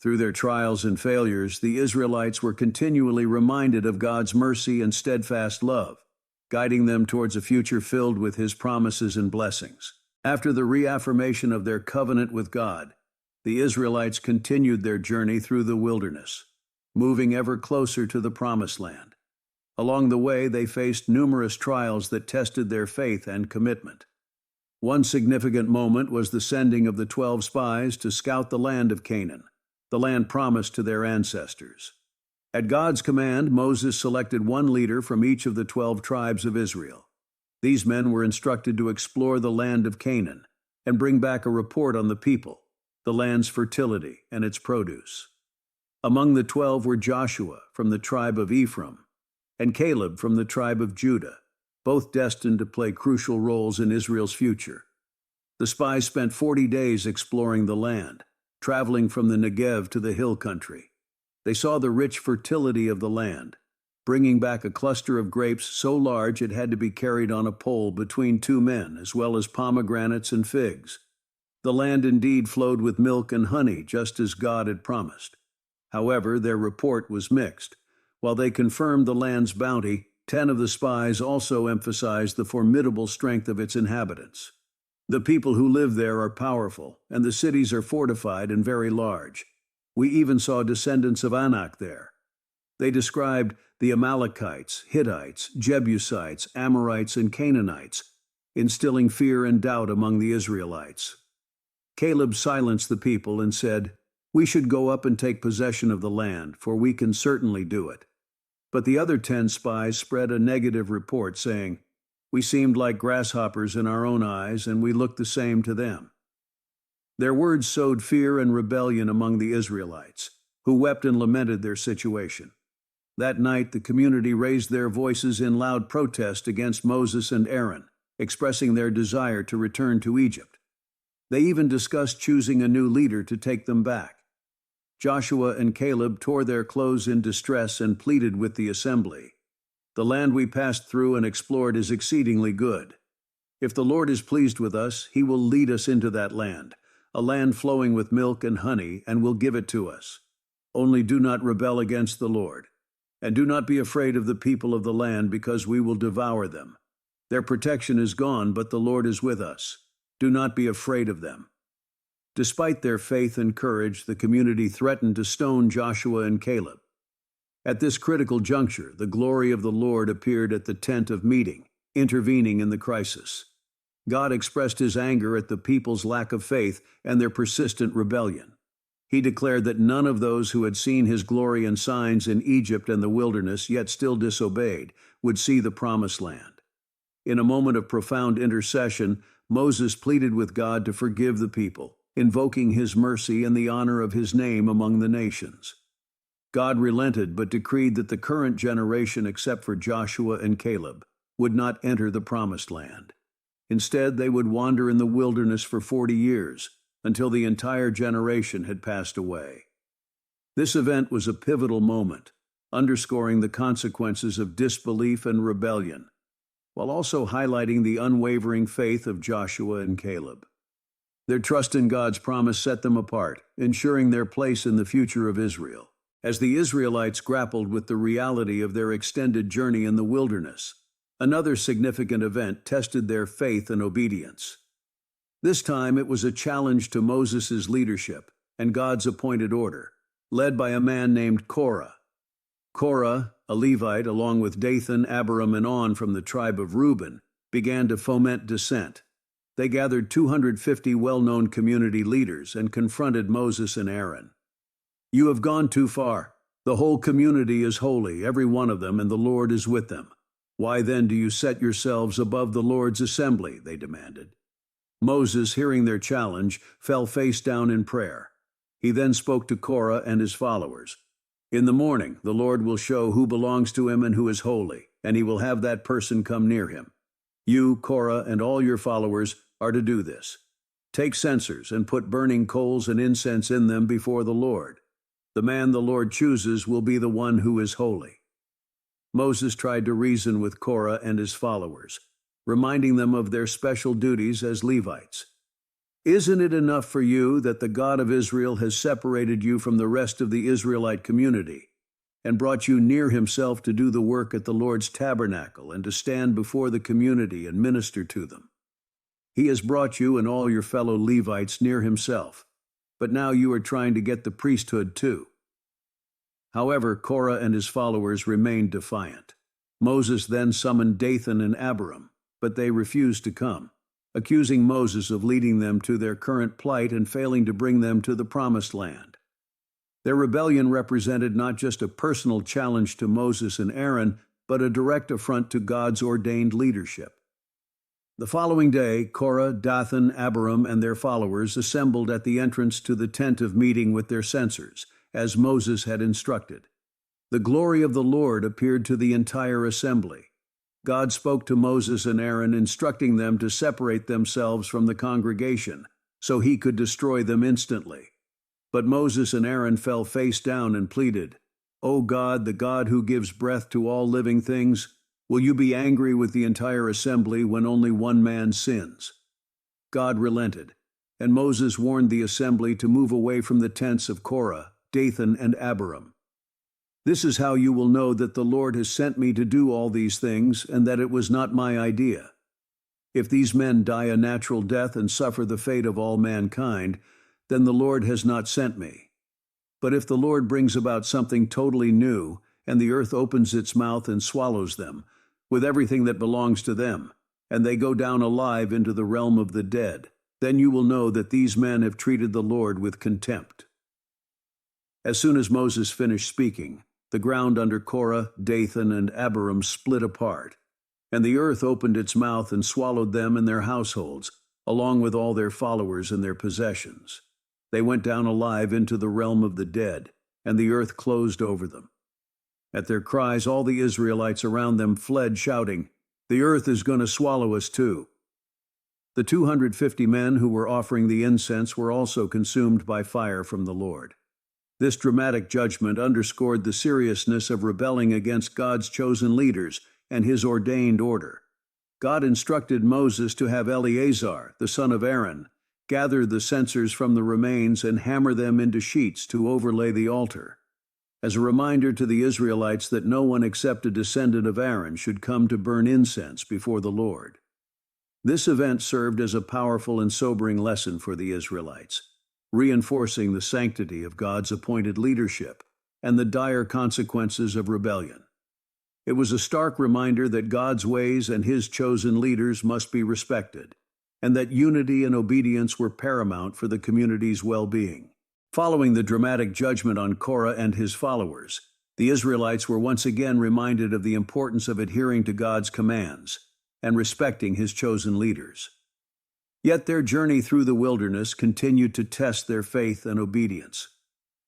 Through their trials and failures, the Israelites were continually reminded of God's mercy and steadfast love, guiding them towards a future filled with his promises and blessings. After the reaffirmation of their covenant with God, the Israelites continued their journey through the wilderness, moving ever closer to the Promised Land. Along the way, they faced numerous trials that tested their faith and commitment. One significant moment was the sending of the 12 spies to scout the land of Canaan, the land promised to their ancestors. At God's command, Moses selected one leader from each of the 12 tribes of Israel. These men were instructed to explore the land of Canaan and bring back a report on the people, the land's fertility, and its produce. Among the 12 were Joshua from the tribe of Ephraim and Caleb from the tribe of Judah, both destined to play crucial roles in Israel's future. The spies spent 40 days exploring the land, traveling from the Negev to the hill country. They saw the rich fertility of the land, bringing back a cluster of grapes so large it had to be carried on a pole between 2 men, as well as pomegranates and figs. The land indeed flowed with milk and honey, just as God had promised. However, their report was mixed. While they confirmed the land's bounty, 10 of the spies also emphasized the formidable strength of its inhabitants. The people who live there are powerful, and the cities are fortified and very large. We even saw descendants of Anak there. They described the Amalekites, Hittites, Jebusites, Amorites, and Canaanites, instilling fear and doubt among the Israelites. Caleb silenced the people and said, "We should go up and take possession of the land, for we can certainly do it." But the other 10 spies spread a negative report, saying, "We seemed like grasshoppers in our own eyes, and we looked the same to them." Their words sowed fear and rebellion among the Israelites, who wept and lamented their situation. That night, the community raised their voices in loud protest against Moses and Aaron, expressing their desire to return to Egypt. They even discussed choosing a new leader to take them back. Joshua and Caleb tore their clothes in distress and pleaded with the assembly. "The land we passed through and explored is exceedingly good. If the Lord is pleased with us, he will lead us into that land, a land flowing with milk and honey, and will give it to us. Only do not rebel against the Lord, and do not be afraid of the people of the land, because we will devour them. Their protection is gone, but the Lord is with us. Do not be afraid of them." Despite their faith and courage, the community threatened to stone Joshua and Caleb. At this critical juncture, the glory of the Lord appeared at the tent of meeting, intervening in the crisis. God expressed his anger at the people's lack of faith and their persistent rebellion. He declared that none of those who had seen his glory and signs in Egypt and the wilderness, yet still disobeyed, would see the Promised Land. In a moment of profound intercession, Moses pleaded with God to forgive the people, invoking his mercy and the honor of his name among the nations. God relented but decreed that the current generation, except for Joshua and Caleb, would not enter the promised land. Instead, they would wander in the wilderness for 40 years, until the entire generation had passed away. This event was a pivotal moment, underscoring the consequences of disbelief and rebellion, while also highlighting the unwavering faith of Joshua and Caleb. Their trust in God's promise set them apart, ensuring their place in the future of Israel. As the Israelites grappled with the reality of their extended journey in the wilderness, another significant event tested their faith and obedience. This time it was a challenge to Moses' leadership and God's appointed order, led by a man named Korah. Korah, a Levite, along with Dathan, Abiram, and On from the tribe of Reuben, began to foment dissent. They gathered 250 well-known community leaders and confronted Moses and Aaron. "You have gone too far. The whole community is holy, every one of them, and the Lord is with them. Why then do you set yourselves above the Lord's assembly?" they demanded. Moses, hearing their challenge, fell face down in prayer. He then spoke to Korah and his followers. "In the morning, the Lord will show who belongs to him and who is holy, and he will have that person come near him. You, Korah, and all your followers are to do this. Take censers and put burning coals and incense in them before the Lord. The man the Lord chooses will be the one who is holy." Moses tried to reason with Korah and his followers, reminding them of their special duties as Levites. "Isn't it enough for you that the God of Israel has separated you from the rest of the Israelite community and brought you near himself to do the work at the Lord's tabernacle and to stand before the community and minister to them? He has brought you and all your fellow Levites near himself, but now you are trying to get the priesthood too." However, Korah and his followers remained defiant. Moses then summoned Dathan and Abiram, but they refused to come, accusing Moses of leading them to their current plight and failing to bring them to the promised land. Their rebellion represented not just a personal challenge to Moses and Aaron, but a direct affront to God's ordained leadership. The following day, Korah, Dathan, Abiram, and their followers assembled at the entrance to the tent of meeting with their censers, as Moses had instructed. The glory of the Lord appeared to the entire assembly. God spoke to Moses and Aaron, instructing them to separate themselves from the congregation, so he could destroy them instantly. But Moses and Aaron fell face down and pleaded, "O God, the God who gives breath to all living things, will you be angry with the entire assembly when only one man sins?" God relented, and Moses warned the assembly to move away from the tents of Korah, Dathan, and Abiram. "This is how you will know that the Lord has sent me to do all these things, and that it was not my idea. If these men die a natural death and suffer the fate of all mankind, then the Lord has not sent me. But if the Lord brings about something totally new, and the earth opens its mouth and swallows them, with everything that belongs to them, and they go down alive into the realm of the dead, then you will know that these men have treated the Lord with contempt." As soon as Moses finished speaking, the ground under Korah, Dathan, and Abiram split apart, and the earth opened its mouth and swallowed them and their households, along with all their followers and their possessions. They went down alive into the realm of the dead, and the earth closed over them. At their cries, all the Israelites around them fled, shouting, "The earth is going to swallow us too." The 250 men who were offering the incense were also consumed by fire from the Lord. This dramatic judgment underscored the seriousness of rebelling against God's chosen leaders and his ordained order. God instructed Moses to have Eleazar, the son of Aaron, gather the censers from the remains and hammer them into sheets to overlay the altar, as a reminder to the Israelites that no one except a descendant of Aaron should come to burn incense before the Lord. This event served as a powerful and sobering lesson for the Israelites, reinforcing the sanctity of God's appointed leadership and the dire consequences of rebellion. It was a stark reminder that God's ways and his chosen leaders must be respected, and that unity and obedience were paramount for the community's well-being. Following the dramatic judgment on Korah and his followers, the Israelites were once again reminded of the importance of adhering to God's commands and respecting his chosen leaders. Yet their journey through the wilderness continued to test their faith and obedience.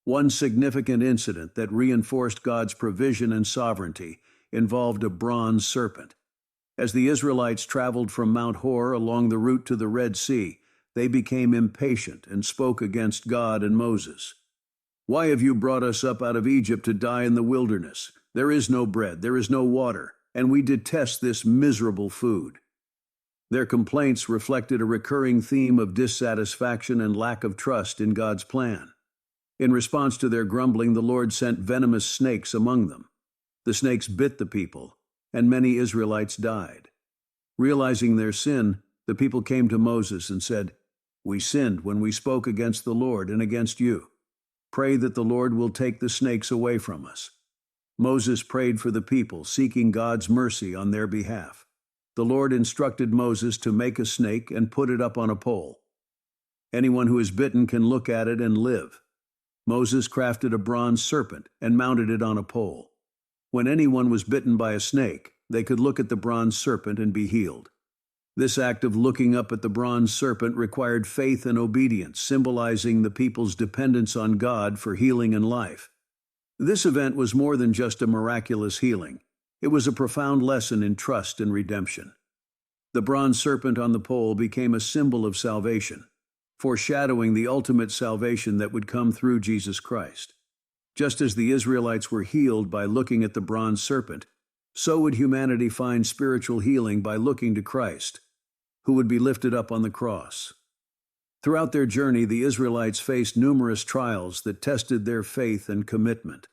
One significant incident that reinforced God's provision and sovereignty involved a bronze serpent. As the Israelites traveled from Mount Hor along the route to the Red Sea, they became impatient and spoke against God and Moses. "Why have you brought us up out of Egypt to die in the wilderness? There is no bread, there is no water, and we detest this miserable food." Their complaints reflected a recurring theme of dissatisfaction and lack of trust in God's plan. In response to their grumbling, the Lord sent venomous snakes among them. The snakes bit the people, and many Israelites died. Realizing their sin, the people came to Moses and said, "We sinned when we spoke against the Lord and against you. Pray that the Lord will take the snakes away from us." Moses prayed for the people, seeking God's mercy on their behalf. The Lord instructed Moses to make a snake and put it up on a pole. Anyone who is bitten can look at it and live. Moses crafted a bronze serpent and mounted it on a pole. When anyone was bitten by a snake, they could look at the bronze serpent and be healed. This act of looking up at the bronze serpent required faith and obedience, symbolizing the people's dependence on God for healing and life. This event was more than just a miraculous healing. It was a profound lesson in trust and redemption. The bronze serpent on the pole became a symbol of salvation, foreshadowing the ultimate salvation that would come through Jesus Christ. Just as the Israelites were healed by looking at the bronze serpent, so would humanity find spiritual healing by looking to Christ, who would be lifted up on the cross. Throughout their journey, the Israelites faced numerous trials that tested their faith and commitment.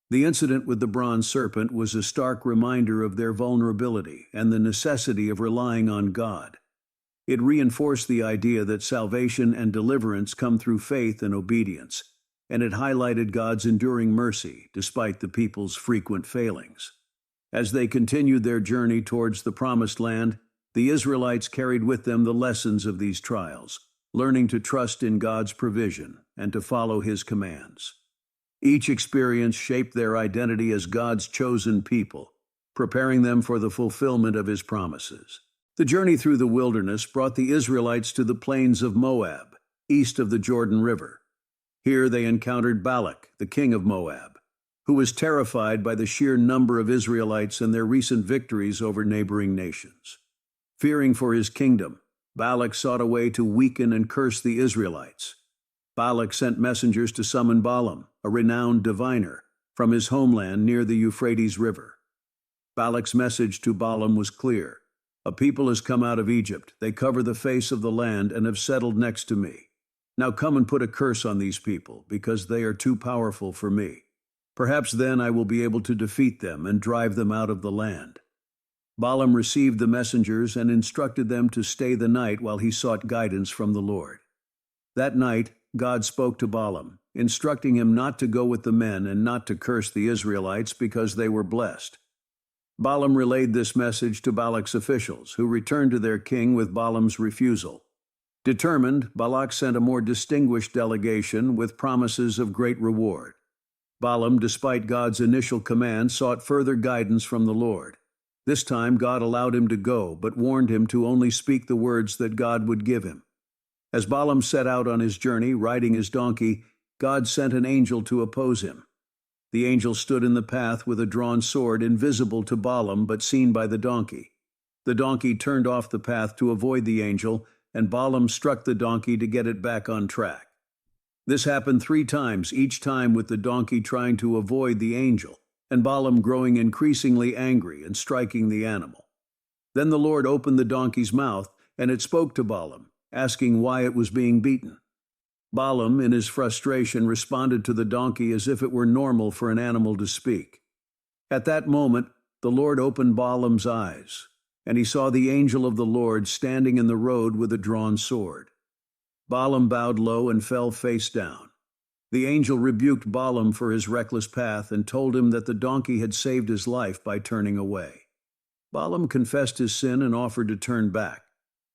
The incident with the bronze serpent was a stark reminder of their vulnerability and the necessity of relying on God. It reinforced the idea that salvation and deliverance come through faith and obedience, and it highlighted God's enduring mercy despite the people's frequent failings. As they continued their journey towards the Promised Land, the Israelites carried with them the lessons of these trials, learning to trust in God's provision and to follow His commands. Each experience shaped their identity as God's chosen people, preparing them for the fulfillment of His promises. The journey through the wilderness brought the Israelites to the plains of Moab, east of the Jordan River. Here they encountered Balak, the king of Moab, who was terrified by the sheer number of Israelites and their recent victories over neighboring nations. Fearing for his kingdom, Balak sought a way to weaken and curse the Israelites. Balak sent messengers to summon Balaam, a renowned diviner, from his homeland near the Euphrates River. Balak's message to Balaam was clear. "A people has come out of Egypt. They cover the face of the land and have settled next to me. Now come and put a curse on these people, because they are too powerful for me. Perhaps then I will be able to defeat them and drive them out of the land." Balaam received the messengers and instructed them to stay the night while he sought guidance from the Lord. That night, God spoke to Balaam, instructing him not to go with the men and not to curse the Israelites because they were blessed. Balaam relayed this message to Balak's officials, who returned to their king with Balaam's refusal. Determined, Balak sent a more distinguished delegation with promises of great reward. Balaam, despite God's initial command, sought further guidance from the Lord. This time, God allowed him to go, but warned him to only speak the words that God would give him. As Balaam set out on his journey, riding his donkey, God sent an angel to oppose him. The angel stood in the path with a drawn sword, invisible to Balaam but seen by the donkey. The donkey turned off the path to avoid the angel, and Balaam struck the donkey to get it back on track. This happened 3 times, each time with the donkey trying to avoid the angel, and Balaam growing increasingly angry and striking the animal. Then the Lord opened the donkey's mouth, and it spoke to Balaam, asking why it was being beaten. Balaam, in his frustration, responded to the donkey as if it were normal for an animal to speak. At that moment, the Lord opened Balaam's eyes, and he saw the angel of the Lord standing in the road with a drawn sword. Balaam bowed low and fell face down. The angel rebuked Balaam for his reckless path and told him that the donkey had saved his life by turning away. Balaam confessed his sin and offered to turn back.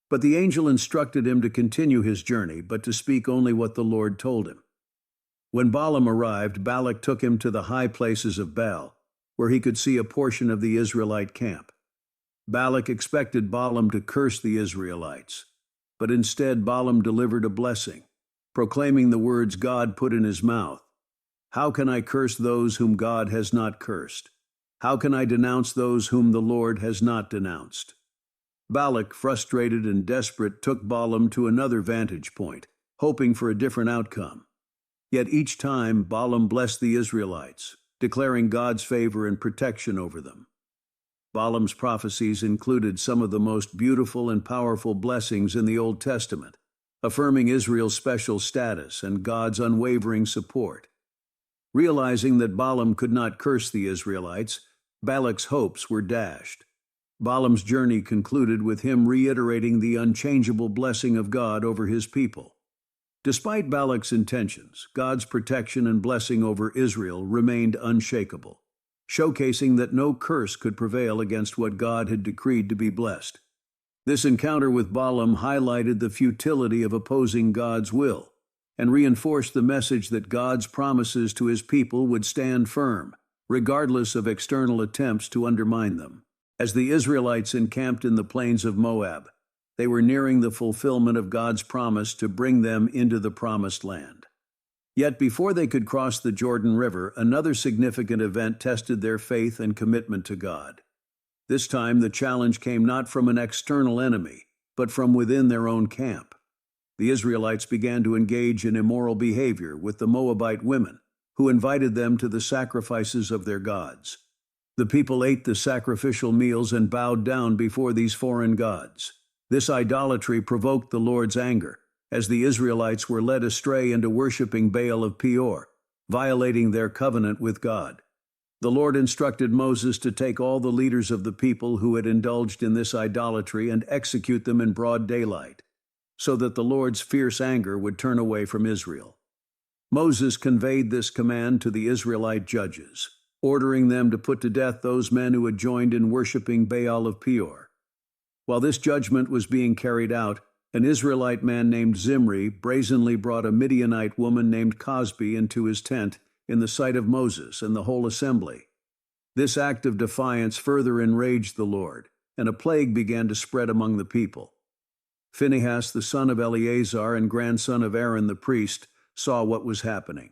But the angel instructed him to continue his journey, but to speak only what the Lord told him. When Balaam arrived, Balak took him to the high places of Baal, where he could see a portion of the Israelite camp. Balak expected Balaam to curse the Israelites, but instead Balaam delivered a blessing, proclaiming the words God put in his mouth, How can I curse those whom God has not cursed? How can I denounce those whom the Lord has not denounced? Balak, frustrated and desperate, took Balaam to another vantage point, hoping for a different outcome. Yet each time Balaam blessed the Israelites, declaring God's favor and protection over them. Balaam's prophecies included some of the most beautiful and powerful blessings in the Old Testament, affirming Israel's special status and God's unwavering support. Realizing that Balaam could not curse the Israelites, Balak's hopes were dashed. Balaam's journey concluded with him reiterating the unchangeable blessing of God over his people. Despite Balak's intentions, God's protection and blessing over Israel remained unshakable, showcasing that no curse could prevail against what God had decreed to be blessed. This encounter with Balaam highlighted the futility of opposing God's will and reinforced the message that God's promises to his people would stand firm, regardless of external attempts to undermine them. As the Israelites encamped in the plains of Moab, they were nearing the fulfillment of God's promise to bring them into the promised land. Yet before they could cross the Jordan River, another significant event tested their faith and commitment to God. This time the challenge came not from an external enemy, but from within their own camp. The Israelites began to engage in immoral behavior with the Moabite women, who invited them to the sacrifices of their gods. The people ate the sacrificial meals and bowed down before these foreign gods. This idolatry provoked the Lord's anger, as the Israelites were led astray into worshiping Baal of Peor, violating their covenant with God. The Lord instructed Moses to take all the leaders of the people who had indulged in this idolatry and execute them in broad daylight, so that the Lord's fierce anger would turn away from Israel. Moses conveyed this command to the Israelite judges, ordering them to put to death those men who had joined in worshiping Baal of Peor. While this judgment was being carried out, an Israelite man named Zimri brazenly brought a Midianite woman named Cosbi into his tent in the sight of Moses and the whole assembly. This act of defiance further enraged the Lord, and a plague began to spread among the people. Phinehas, the son of Eleazar and grandson of Aaron the priest, saw what was happening.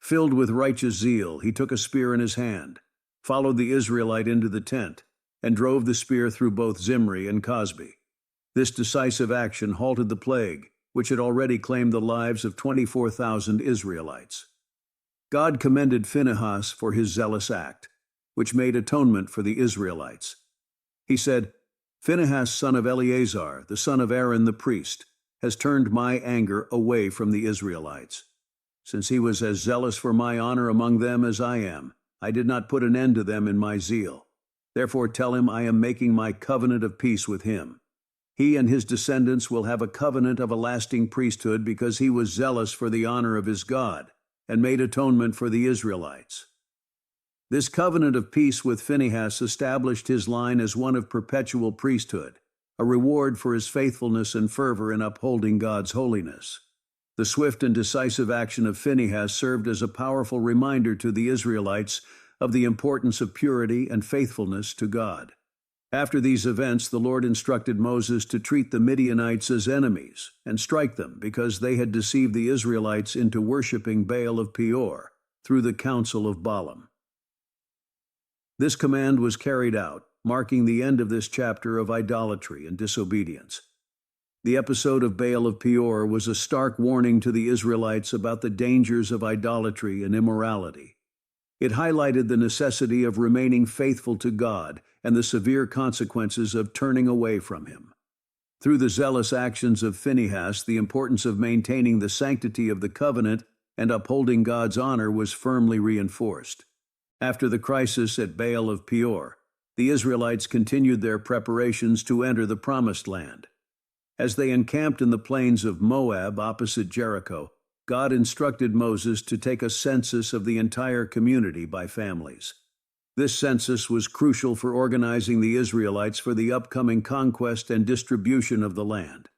Filled with righteous zeal, he took a spear in his hand, followed the Israelite into the tent, and drove the spear through both Zimri and Cosbi. This decisive action halted the plague, which had already claimed the lives of 24,000 Israelites. God commended Phinehas for his zealous act, which made atonement for the Israelites. He said, "Phinehas, son of Eleazar, the son of Aaron the priest, has turned my anger away from the Israelites. Since he was as zealous for my honor among them as I am, I did not put an end to them in my zeal. Therefore tell him I am making my covenant of peace with him. He and his descendants will have a covenant of a lasting priesthood because he was zealous for the honor of his God and made atonement for the Israelites." This covenant of peace with Phinehas established his line as one of perpetual priesthood, a reward for his faithfulness and fervor in upholding God's holiness. The swift and decisive action of Phinehas served as a powerful reminder to the Israelites of the importance of purity and faithfulness to God. After these events, the Lord instructed Moses to treat the Midianites as enemies and strike them because they had deceived the Israelites into worshiping Baal of Peor through the counsel of Balaam. This command was carried out, marking the end of this chapter of idolatry and disobedience. The episode of Baal of Peor was a stark warning to the Israelites about the dangers of idolatry and immorality. It highlighted the necessity of remaining faithful to God and the severe consequences of turning away from Him. Through the zealous actions of Phinehas, the importance of maintaining the sanctity of the covenant and upholding God's honor was firmly reinforced. After the crisis at Baal of Peor, the Israelites continued their preparations to enter the Promised Land. As they encamped in the plains of Moab opposite Jericho, God instructed Moses to take a census of the entire community by families. This census was crucial for organizing the Israelites for the upcoming conquest and distribution of the land.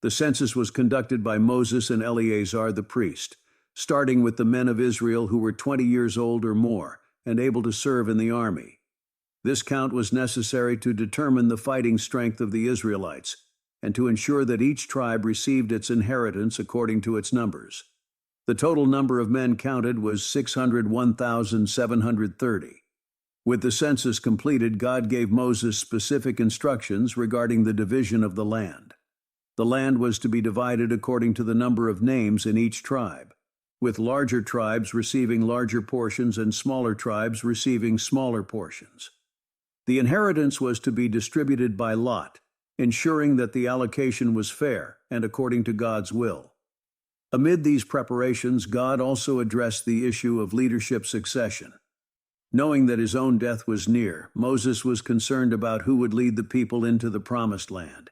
The census was conducted by Moses and Eleazar the priest, starting with the men of Israel who were 20 years old or more and able to serve in the army. This count was necessary to determine the fighting strength of the Israelites and to ensure that each tribe received its inheritance according to its numbers. The total number of men counted was 601,730. With the census completed, God gave Moses specific instructions regarding the division of the land. The land was to be divided according to the number of names in each tribe, with larger tribes receiving larger portions and smaller tribes receiving smaller portions. The inheritance was to be distributed by lot, ensuring that the allocation was fair and according to God's will. Amid these preparations, God also addressed the issue of leadership succession. Knowing that his own death was near, Moses was concerned about who would lead the people into the promised land.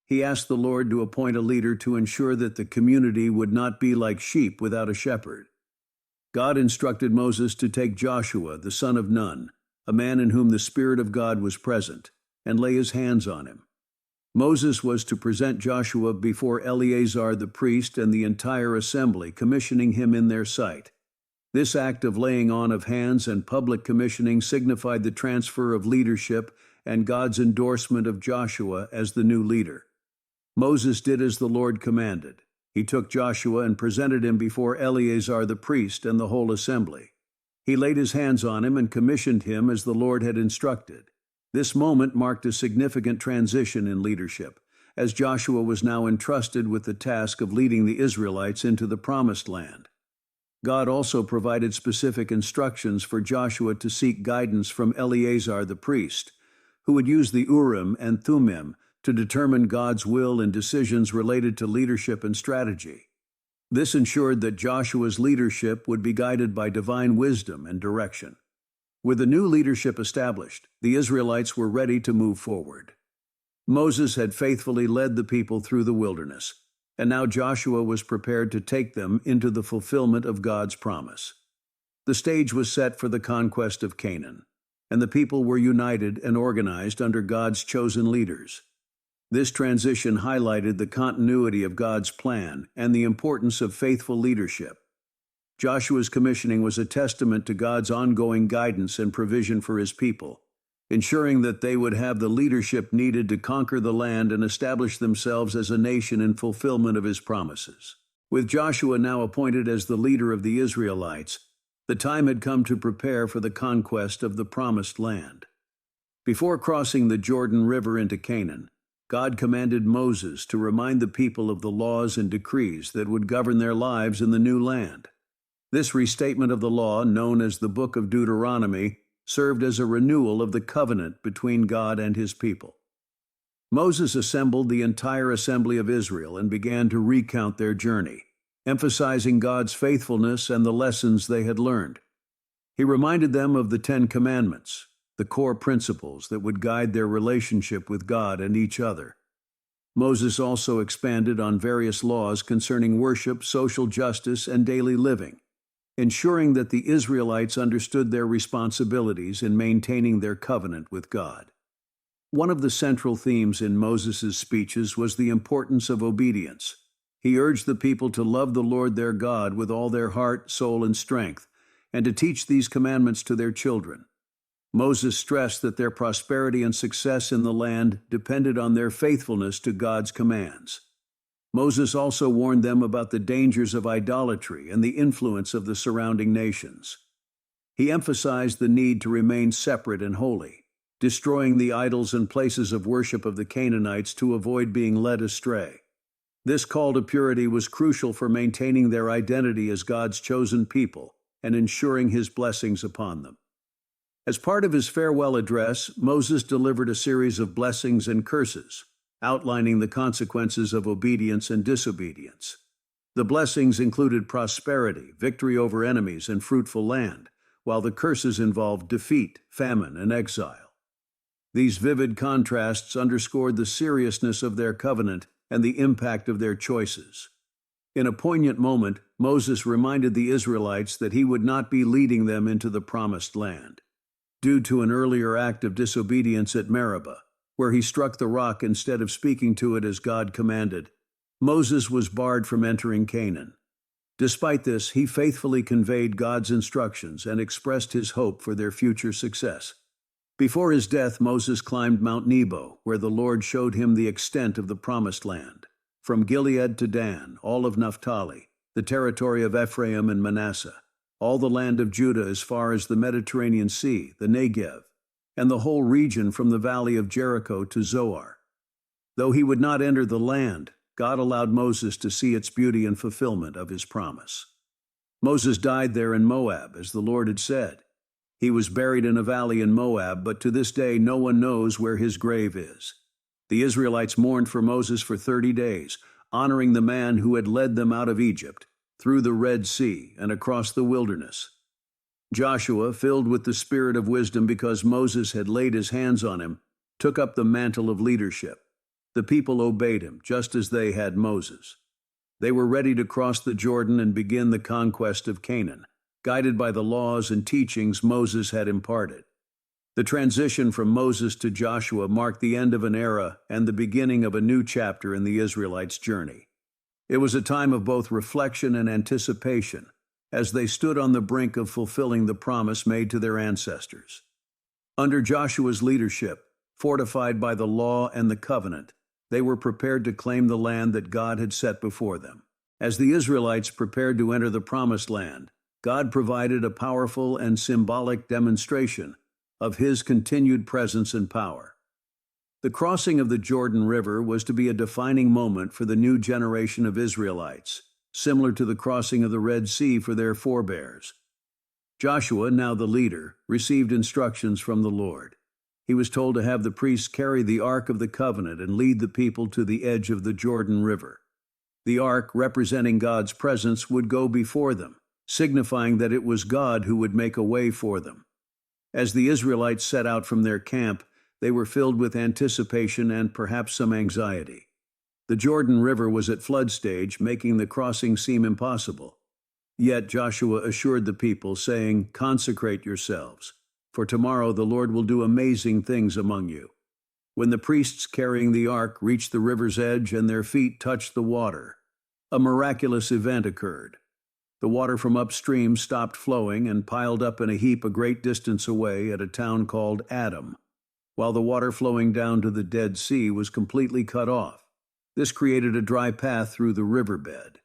He asked the Lord to appoint a leader to ensure that the community would not be like sheep without a shepherd. God instructed Moses to take Joshua, the son of Nun, a man in whom the Spirit of God was present, and lay his hands on him. Moses was to present Joshua before Eleazar the priest and the entire assembly, commissioning him in their sight. This act of laying on of hands and public commissioning signified the transfer of leadership and God's endorsement of Joshua as the new leader. Moses did as the Lord commanded. He took Joshua and presented him before Eleazar the priest and the whole assembly. He laid his hands on him and commissioned him as the Lord had instructed. This moment marked a significant transition in leadership, as Joshua was now entrusted with the task of leading the Israelites into the promised land. God also provided specific instructions for Joshua to seek guidance from Eleazar the priest, who would use the Urim and Thummim to determine God's will in decisions related to leadership and strategy. This ensured that Joshua's leadership would be guided by divine wisdom and direction. With the new leadership established, the Israelites were ready to move forward. Moses had faithfully led the people through the wilderness, and now Joshua was prepared to take them into the fulfillment of God's promise. The stage was set for the conquest of Canaan, and the people were united and organized under God's chosen leaders. This transition highlighted the continuity of God's plan and the importance of faithful leadership. Joshua's commissioning was a testament to God's ongoing guidance and provision for his people, ensuring that they would have the leadership needed to conquer the land and establish themselves as a nation in fulfillment of his promises. With Joshua now appointed as the leader of the Israelites, the time had come to prepare for the conquest of the promised land. Before crossing the Jordan River into Canaan, God commanded Moses to remind the people of the laws and decrees that would govern their lives in the new land. This restatement of the law, known as the Book of Deuteronomy, served as a renewal of the covenant between God and his people. Moses assembled the entire assembly of Israel and began to recount their journey, emphasizing God's faithfulness and the lessons they had learned. He reminded them of the 10 Commandments, the core principles that would guide their relationship with God and each other. Moses also expanded on various laws concerning worship, social justice, and daily living, ensuring that the Israelites understood their responsibilities in maintaining their covenant with God. One of the central themes in Moses' speeches was the importance of obedience. He urged the people to love the Lord their God with all their heart, soul, and strength, and to teach these commandments to their children. Moses stressed that their prosperity and success in the land depended on their faithfulness to God's commands. Moses also warned them about the dangers of idolatry and the influence of the surrounding nations. He emphasized the need to remain separate and holy, destroying the idols and places of worship of the Canaanites to avoid being led astray. This call to purity was crucial for maintaining their identity as God's chosen people and ensuring his blessings upon them. As part of his farewell address, Moses delivered a series of blessings and curses, outlining the consequences of obedience and disobedience. The blessings included prosperity, victory over enemies, and fruitful land, while the curses involved defeat, famine, and exile. These vivid contrasts underscored the seriousness of their covenant and the impact of their choices. In a poignant moment, Moses reminded the Israelites that he would not be leading them into the promised land. Due to an earlier act of disobedience at Meribah, where he struck the rock instead of speaking to it as God commanded, Moses was barred from entering Canaan. Despite this, he faithfully conveyed God's instructions and expressed his hope for their future success. Before his death, Moses climbed Mount Nebo, where the Lord showed him the extent of the promised land, from Gilead to Dan, all of Naphtali, the territory of Ephraim and Manasseh, all the land of Judah as far as the Mediterranean Sea, the Negev, and the whole region from the valley of Jericho to Zoar. Though he would not enter the land, God allowed Moses to see its beauty and fulfillment of his promise. Moses died there in Moab, as the Lord had said. He was buried in a valley in Moab, but to this day no one knows where his grave is. The Israelites mourned for Moses for 30 days, honoring the man who had led them out of Egypt, through the Red Sea and across the wilderness. Joshua, filled with the spirit of wisdom because Moses had laid his hands on him, took up the mantle of leadership. The people obeyed him, just as they had Moses. They were ready to cross the Jordan and begin the conquest of Canaan, guided by the laws and teachings Moses had imparted. The transition from Moses to Joshua marked the end of an era and the beginning of a new chapter in the Israelites' journey. It was a time of both reflection and anticipation, as they stood on the brink of fulfilling the promise made to their ancestors. Under Joshua's leadership, fortified by the law and the covenant, they were prepared to claim the land that God had set before them. As the Israelites prepared to enter the promised land, God provided a powerful and symbolic demonstration of his continued presence and power. The crossing of the Jordan River was to be a defining moment for the new generation of Israelites, similar to the crossing of the Red Sea for their forebears. Joshua, now the leader, received instructions from the Lord. He was told to have the priests carry the Ark of the Covenant and lead the people to the edge of the Jordan River. The Ark, representing God's presence, would go before them, signifying that it was God who would make a way for them. As the Israelites set out from their camp, they were filled with anticipation and perhaps some anxiety. The Jordan River was at flood stage, making the crossing seem impossible. Yet Joshua assured the people, saying, "Consecrate yourselves, for tomorrow the Lord will do amazing things among you." When the priests carrying the ark reached the river's edge and their feet touched the water, a miraculous event occurred. The water from upstream stopped flowing and piled up in a heap a great distance away at a town called Adam, while the water flowing down to the Dead Sea was completely cut off. This created a dry path through the riverbed.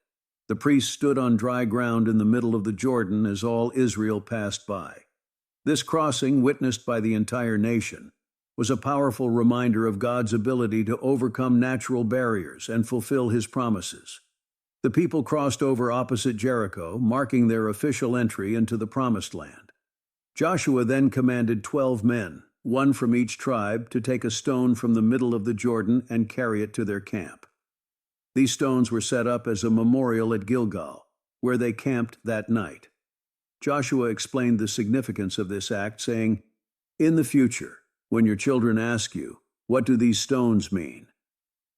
The priests stood on dry ground in the middle of the Jordan as all Israel passed by. This crossing, witnessed by the entire nation, was a powerful reminder of God's ability to overcome natural barriers and fulfill his promises. The people crossed over opposite Jericho, marking their official entry into the Promised Land. Joshua then commanded 12 men, one from each tribe, to take a stone from the middle of the Jordan and carry it to their camp. These stones were set up as a memorial at Gilgal, where they camped that night. Joshua explained the significance of this act, saying, "In the future, when your children ask you, 'What do these stones mean?'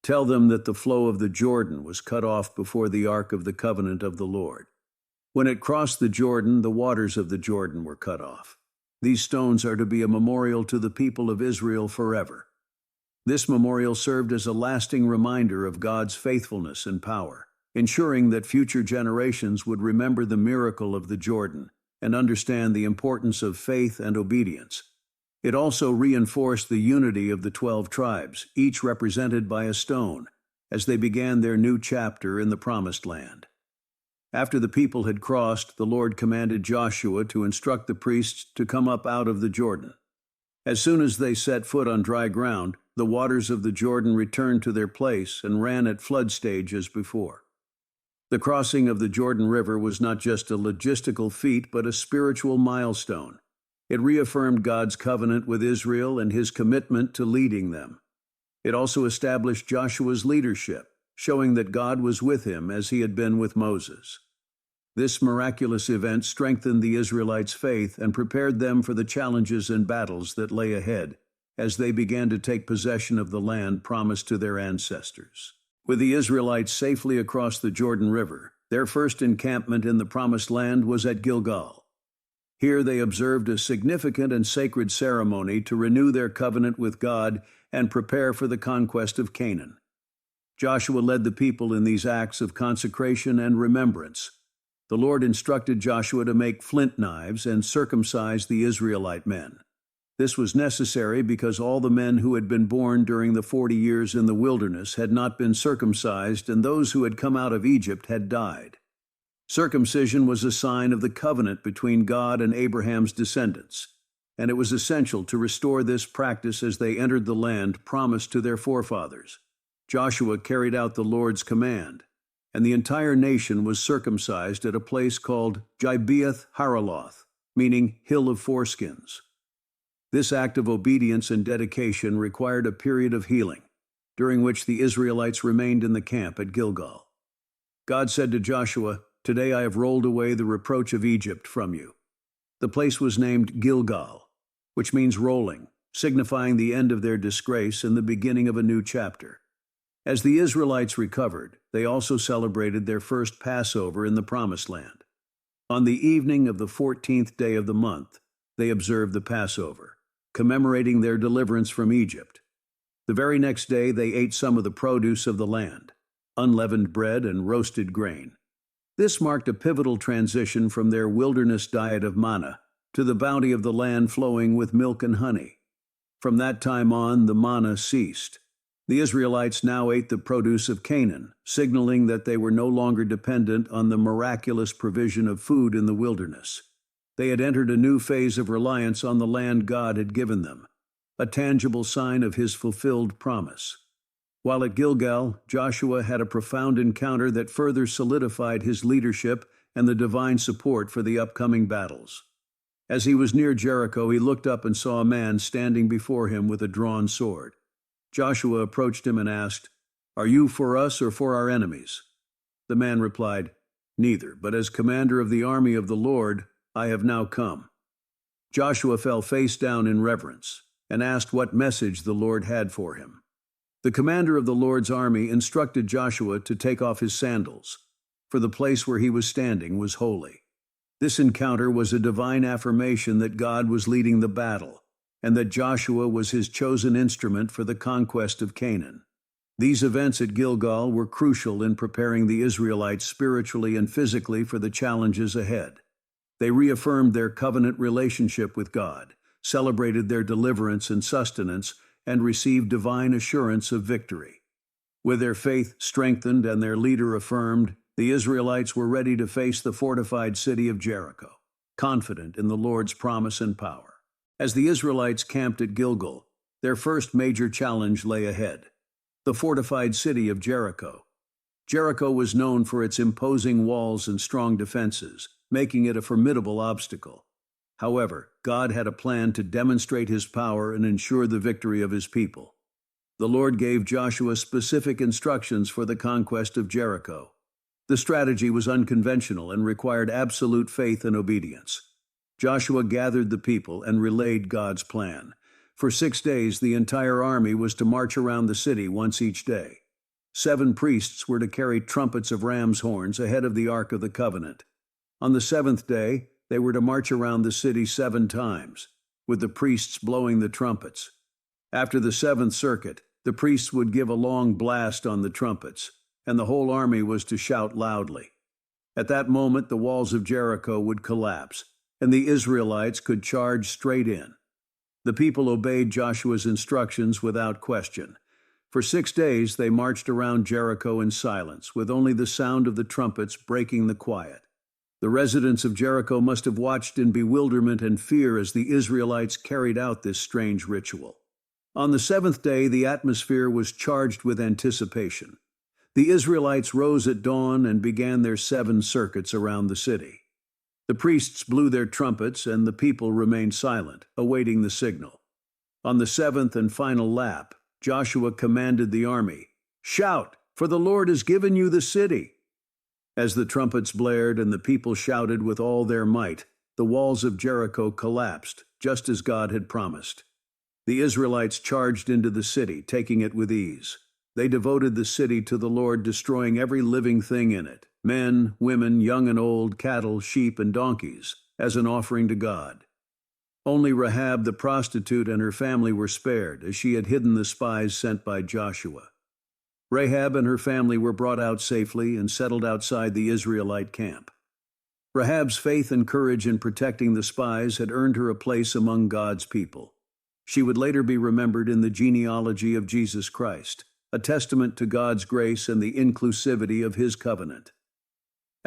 tell them that the flow of the Jordan was cut off before the Ark of the Covenant of the Lord. When it crossed the Jordan, the waters of the Jordan were cut off. These stones are to be a memorial to the people of Israel forever." This memorial served as a lasting reminder of God's faithfulness and power, ensuring that future generations would remember the miracle of the Jordan and understand the importance of faith and obedience. It also reinforced the unity of the 12 tribes, each represented by a stone, as they began their new chapter in the Promised Land. After the people had crossed, the Lord commanded Joshua to instruct the priests to come up out of the Jordan. As soon as they set foot on dry ground, the waters of the Jordan returned to their place and ran at flood stage as before. The crossing of the Jordan River was not just a logistical feat, but a spiritual milestone. It reaffirmed God's covenant with Israel and his commitment to leading them. It also established Joshua's leadership, showing that God was with him as he had been with Moses. This miraculous event strengthened the Israelites' faith and prepared them for the challenges and battles that lay ahead as they began to take possession of the land promised to their ancestors. With the Israelites safely across the Jordan River, their first encampment in the Promised Land was at Gilgal. Here they observed a significant and sacred ceremony to renew their covenant with God and prepare for the conquest of Canaan. Joshua led the people in these acts of consecration and remembrance. The Lord instructed Joshua to make flint knives and circumcise the Israelite men. This was necessary because all the men who had been born during the 40 years in the wilderness had not been circumcised, and those who had come out of Egypt had died. Circumcision was a sign of the covenant between God and Abraham's descendants, and it was essential to restore this practice as they entered the land promised to their forefathers. Joshua carried out the Lord's command, and the entire nation was circumcised at a place called Gibeath Haraloth, meaning Hill of Foreskins. This act of obedience and dedication required a period of healing, during which the Israelites remained in the camp at Gilgal. God said to Joshua, "Today I have rolled away the reproach of Egypt from you." The place was named Gilgal, which means rolling, signifying the end of their disgrace and the beginning of a new chapter. As the Israelites recovered, they also celebrated their first Passover in the Promised Land. On the evening of the 14th day of the month, they observed the Passover, commemorating their deliverance from Egypt. The very next day, they ate some of the produce of the land, unleavened bread and roasted grain. This marked a pivotal transition from their wilderness diet of manna to the bounty of the land flowing with milk and honey. From that time on, the manna ceased. The Israelites now ate the produce of Canaan, signaling that they were no longer dependent on the miraculous provision of food in the wilderness. They had entered a new phase of reliance on the land God had given them, a tangible sign of his fulfilled promise. While at Gilgal, Joshua had a profound encounter that further solidified his leadership and the divine support for the upcoming battles. As he was near Jericho, he looked up and saw a man standing before him with a drawn sword. Joshua approached him and asked, "Are you for us or for our enemies?" The man replied, "Neither, but as commander of the army of the Lord, I have now come." Joshua fell face down in reverence and asked what message the Lord had for him. The commander of the Lord's army instructed Joshua to take off his sandals, for the place where he was standing was holy. This encounter was a divine affirmation that God was leading the battle, and that Joshua was his chosen instrument for the conquest of Canaan. These events at Gilgal were crucial in preparing the Israelites spiritually and physically for the challenges ahead. They reaffirmed their covenant relationship with God, celebrated their deliverance and sustenance, and received divine assurance of victory. With their faith strengthened and their leader affirmed, the Israelites were ready to face the fortified city of Jericho, confident in the Lord's promise and power. As the Israelites camped at Gilgal, their first major challenge lay ahead: the fortified city of Jericho. Jericho was known for its imposing walls and strong defenses, making it a formidable obstacle. However, God had a plan to demonstrate his power and ensure the victory of his people. The Lord gave Joshua specific instructions for the conquest of Jericho. The strategy was unconventional and required absolute faith and obedience. Joshua gathered the people and relayed God's plan. For 6 days, the entire army was to march around the city once each day. 7 priests were to carry trumpets of ram's horns ahead of the Ark of the Covenant. On the 7th day, they were to march around the city 7 times, with the priests blowing the trumpets. After the 7th circuit, the priests would give a long blast on the trumpets, and the whole army was to shout loudly. At that moment, the walls of Jericho would collapse, and the Israelites could charge straight in. The people obeyed Joshua's instructions without question. For 6 days, they marched around Jericho in silence, with only the sound of the trumpets breaking the quiet. The residents of Jericho must have watched in bewilderment and fear as the Israelites carried out this strange ritual. On the 7th day, the atmosphere was charged with anticipation. The Israelites rose at dawn and began their 7 circuits around the city. The priests blew their trumpets, and the people remained silent, awaiting the signal. On the 7th and final lap, Joshua commanded the army, "Shout, for the Lord has given you the city." As the trumpets blared and the people shouted with all their might, the walls of Jericho collapsed, just as God had promised. The Israelites charged into the city, taking it with ease. They devoted the city to the Lord, destroying every living thing in it, men, women, young and old, cattle, sheep, and donkeys, as an offering to God. Only Rahab the prostitute and her family were spared, as she had hidden the spies sent by Joshua. Rahab and her family were brought out safely and settled outside the Israelite camp. Rahab's faith and courage in protecting the spies had earned her a place among God's people. She would later be remembered in the genealogy of Jesus Christ, a testament to God's grace and the inclusivity of his covenant.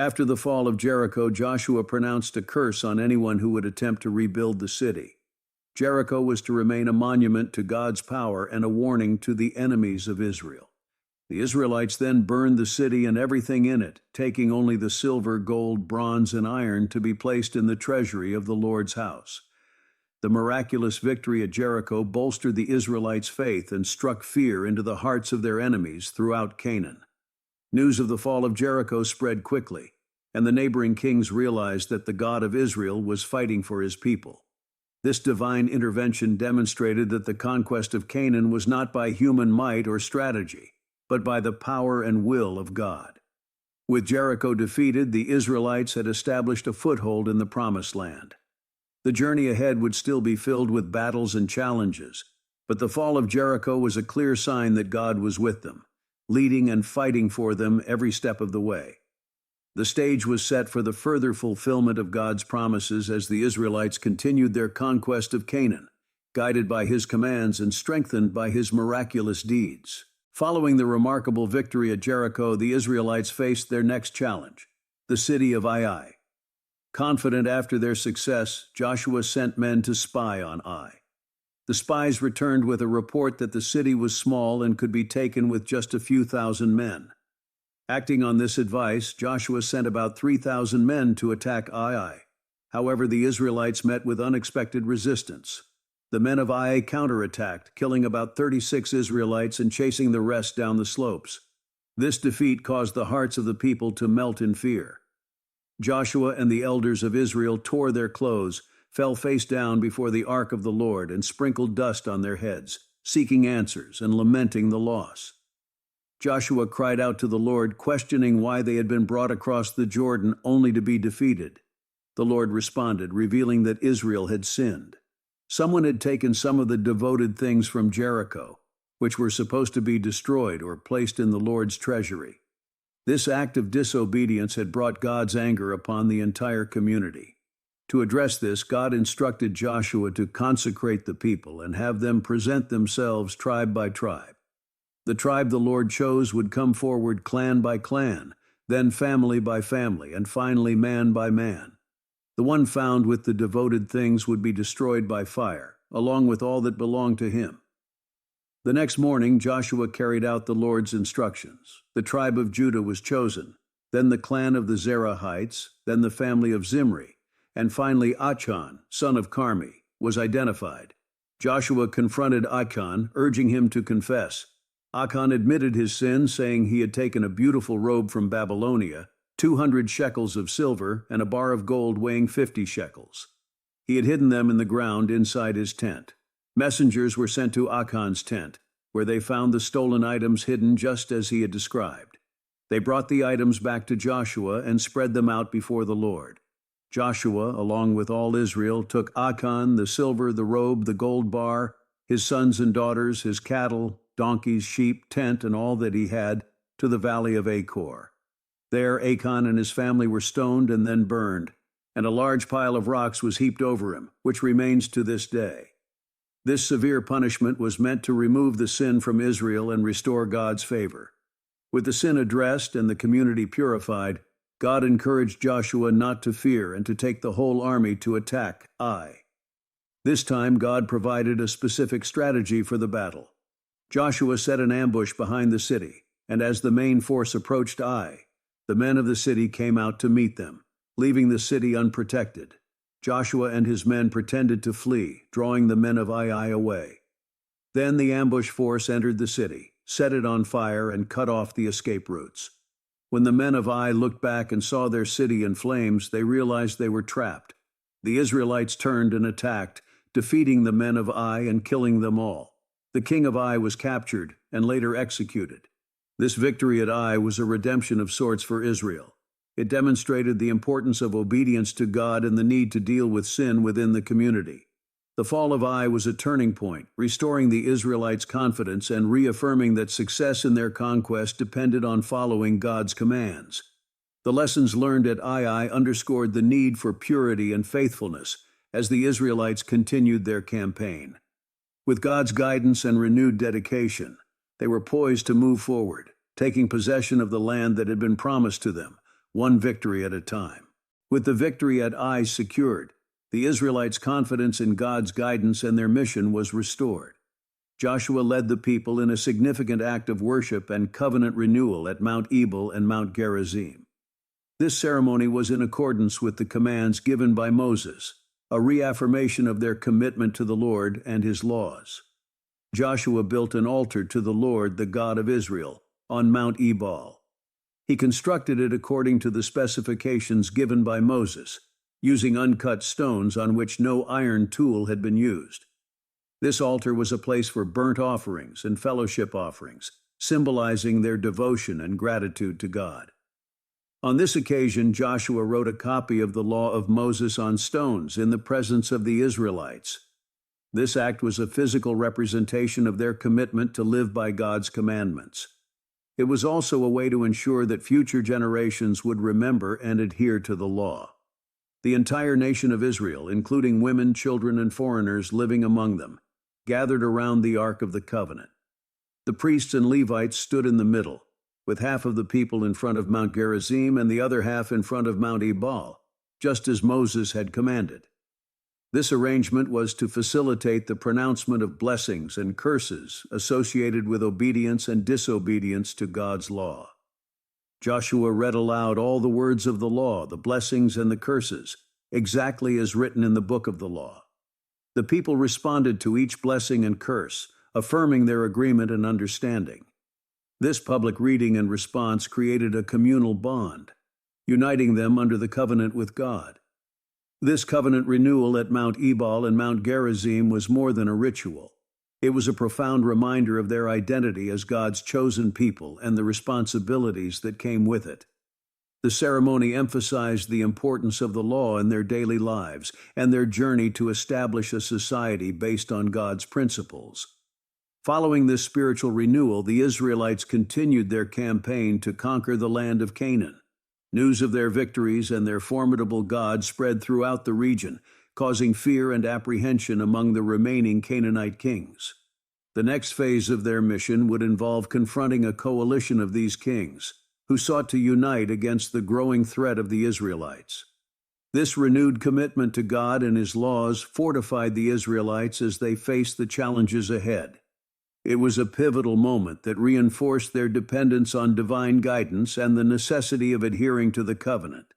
After the fall of Jericho, Joshua pronounced a curse on anyone who would attempt to rebuild the city. Jericho was to remain a monument to God's power and a warning to the enemies of Israel. The Israelites then burned the city and everything in it, taking only the silver, gold, bronze, and iron to be placed in the treasury of the Lord's house. The miraculous victory at Jericho bolstered the Israelites' faith and struck fear into the hearts of their enemies throughout Canaan. News of the fall of Jericho spread quickly, and the neighboring kings realized that the God of Israel was fighting for his people. This divine intervention demonstrated that the conquest of Canaan was not by human might or strategy, but by the power and will of God. With Jericho defeated, the Israelites had established a foothold in the Promised Land. The journey ahead would still be filled with battles and challenges, but the fall of Jericho was a clear sign that God was with them, leading and fighting for them every step of the way. The stage was set for the further fulfillment of God's promises as the Israelites continued their conquest of Canaan, guided by his commands and strengthened by his miraculous deeds. Following the remarkable victory at Jericho, the Israelites faced their next challenge, the city of Ai. Confident after their success, Joshua sent men to spy on Ai. The spies returned with a report that the city was small and could be taken with just a few thousand men. Acting on this advice, Joshua sent about 3,000 men to attack Ai. However, the Israelites met with unexpected resistance. The men of Ai counterattacked, killing about 36 Israelites and chasing the rest down the slopes. This defeat caused the hearts of the people to melt in fear. Joshua and the elders of Israel tore their clothes, fell face down before the ark of the Lord, and sprinkled dust on their heads, seeking answers and lamenting the loss. Joshua cried out to the Lord, questioning why they had been brought across the Jordan only to be defeated. The Lord responded, revealing that Israel had sinned. Someone had taken some of the devoted things from Jericho, which were supposed to be destroyed or placed in the Lord's treasury. This act of disobedience had brought God's anger upon the entire community. To address this, God instructed Joshua to consecrate the people and have them present themselves tribe by tribe. The tribe the Lord chose would come forward clan by clan, then family by family, and finally man by man. The one found with the devoted things would be destroyed by fire, along with all that belonged to him. The next morning, Joshua carried out the Lord's instructions. The tribe of Judah was chosen, then the clan of the Zerahites, then the family of Zimri, and finally Achan, son of Carmi, was identified. Joshua confronted Achan, urging him to confess. Achan admitted his sin, saying he had taken a beautiful robe from Babylonia, 200 shekels of silver, and a bar of gold weighing 50 shekels. He had hidden them in the ground inside his tent. Messengers were sent to Achan's tent, where they found the stolen items hidden just as he had described. They brought the items back to Joshua and spread them out before the Lord. Joshua, along with all Israel, took Achan, the silver, the robe, the gold bar, his sons and daughters, his cattle, donkeys, sheep, tent, and all that he had, to the valley of Achor. There Achan and his family were stoned and then burned, and a large pile of rocks was heaped over him, which remains to this day. This severe punishment was meant to remove the sin from Israel and restore God's favor. With the sin addressed and the community purified, God encouraged Joshua not to fear and to take the whole army to attack Ai. This time God provided a specific strategy for the battle. Joshua set an ambush behind the city, and as the main force approached Ai, the men of the city came out to meet them, leaving the city unprotected. Joshua and his men pretended to flee, drawing the men of Ai away. Then the ambush force entered the city, set it on fire, and cut off the escape routes. When the men of Ai looked back and saw their city in flames, they realized they were trapped. The Israelites turned and attacked, defeating the men of Ai and killing them all. The king of Ai was captured and later executed. This victory at Ai was a redemption of sorts for Israel. It demonstrated the importance of obedience to God and the need to deal with sin within the community. The fall of Ai was a turning point, restoring the Israelites' confidence and reaffirming that success in their conquest depended on following God's commands. The lessons learned at Ai underscored the need for purity and faithfulness as the Israelites continued their campaign. With God's guidance and renewed dedication, they were poised to move forward, taking possession of the land that had been promised to them, one victory at a time. With the victory at Ai secured, the Israelites' confidence in God's guidance and their mission was restored. Joshua led the people in a significant act of worship and covenant renewal at Mount Ebal and Mount Gerizim. This ceremony was in accordance with the commands given by Moses, a reaffirmation of their commitment to the Lord and his laws. Joshua built an altar to the Lord, the God of Israel, on Mount Ebal. He constructed it according to the specifications given by Moses, using uncut stones on which no iron tool had been used. This altar was a place for burnt offerings and fellowship offerings, symbolizing their devotion and gratitude to God. On this occasion, Joshua wrote a copy of the law of Moses on stones in the presence of the Israelites. This act was a physical representation of their commitment to live by God's commandments. It was also a way to ensure that future generations would remember and adhere to the law. The entire nation of Israel, including women, children, and foreigners living among them, gathered around the Ark of the Covenant. The priests and Levites stood in the middle, with half of the people in front of Mount Gerizim and the other half in front of Mount Ebal, just as Moses had commanded. This arrangement was to facilitate the pronouncement of blessings and curses associated with obedience and disobedience to God's law. Joshua read aloud all the words of the law, the blessings and the curses, exactly as written in the book of the law. The people responded to each blessing and curse, affirming their agreement and understanding. This public reading and response created a communal bond, uniting them under the covenant with God. This covenant renewal at Mount Ebal and Mount Gerizim was more than a ritual. It was a profound reminder of their identity as God's chosen people and the responsibilities that came with it. The ceremony emphasized the importance of the law in their daily lives and their journey to establish a society based on God's principles. Following this spiritual renewal, the Israelites continued their campaign to conquer the land of Canaan. News of their victories and their formidable God spread throughout the region, causing fear and apprehension among the remaining Canaanite kings. The next phase of their mission would involve confronting a coalition of these kings, who sought to unite against the growing threat of the Israelites. This renewed commitment to God and His laws fortified the Israelites as they faced the challenges ahead. It was a pivotal moment that reinforced their dependence on divine guidance and the necessity of adhering to the covenant.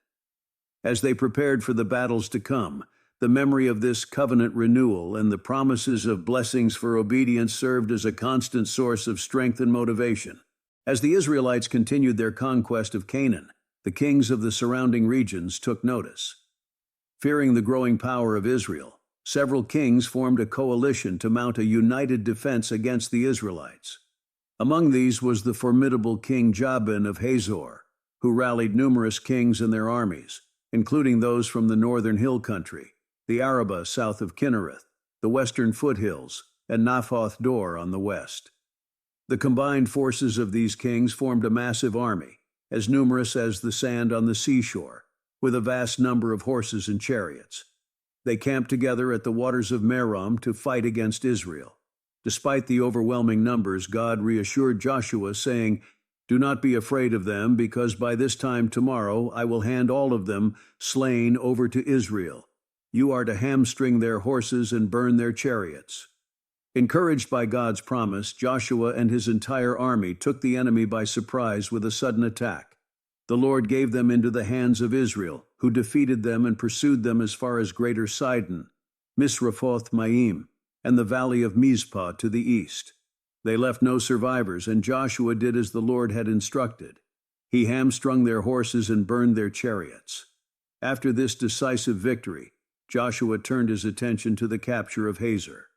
As they prepared for the battles to come, the memory of this covenant renewal and the promises of blessings for obedience served as a constant source of strength and motivation. As the Israelites continued their conquest of Canaan, the kings of the surrounding regions took notice. Fearing the growing power of Israel, several kings formed a coalition to mount a united defense against the Israelites. Among these was the formidable King Jabin of Hazor, who rallied numerous kings and their armies, including those from the northern hill country, the Arabah south of Kinnereth, the western foothills, and Naphoth Dor on the west. The combined forces of these kings formed a massive army, as numerous as the sand on the seashore, with a vast number of horses and chariots. They camped together at the waters of Merom to fight against Israel. Despite the overwhelming numbers, God reassured Joshua, saying, "Do not be afraid of them, because by this time tomorrow I will hand all of them, slain, over to Israel. You are to hamstring their horses and burn their chariots." Encouraged by God's promise, Joshua and his entire army took the enemy by surprise with a sudden attack. The Lord gave them into the hands of Israel, who defeated them and pursued them as far as Greater Sidon, Misrephoth Maim, and the valley of Mizpah to the east. They left no survivors, and Joshua did as the Lord had instructed. He hamstrung their horses and burned their chariots. After this decisive victory, Joshua turned his attention to the capture of Hazor.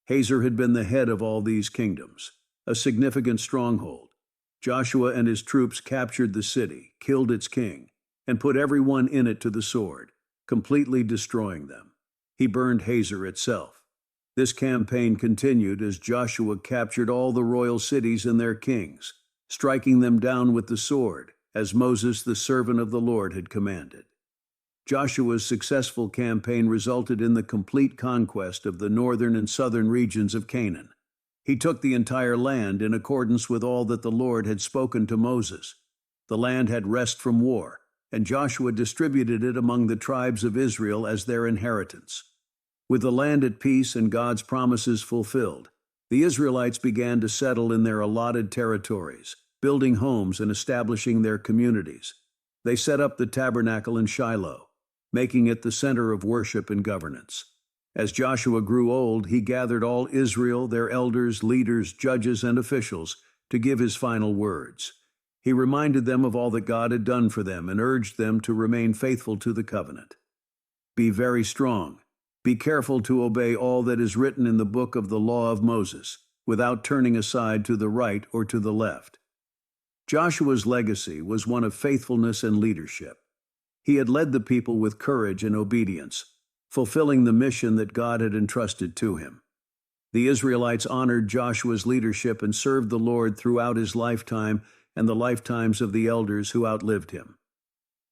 Hazor had been the head of all these kingdoms, a significant stronghold. Joshua and his troops captured the city, killed its king, and put everyone in it to the sword, completely destroying them. He burned Hazor itself. This campaign continued as Joshua captured all the royal cities and their kings, striking them down with the sword, as Moses, the servant of the Lord, had commanded. Joshua's successful campaign resulted in the complete conquest of the northern and southern regions of Canaan. He took the entire land in accordance with all that the Lord had spoken to Moses. The land had rest from war, and Joshua distributed it among the tribes of Israel as their inheritance. With the land at peace and God's promises fulfilled, the Israelites began to settle in their allotted territories, building homes and establishing their communities. They set up the tabernacle in Shiloh, making it the center of worship and governance. As Joshua grew old, he gathered all Israel, their elders, leaders, judges, and officials, to give his final words. He reminded them of all that God had done for them and urged them to remain faithful to the covenant. Be very strong. Be careful to obey all that is written in the book of the law of Moses, without turning aside to the right or to the left. Joshua's legacy was one of faithfulness and leadership. He had led the people with courage and obedience, fulfilling the mission that God had entrusted to him. The Israelites honored Joshua's leadership and served the Lord throughout his lifetime and the lifetimes of the elders who outlived him.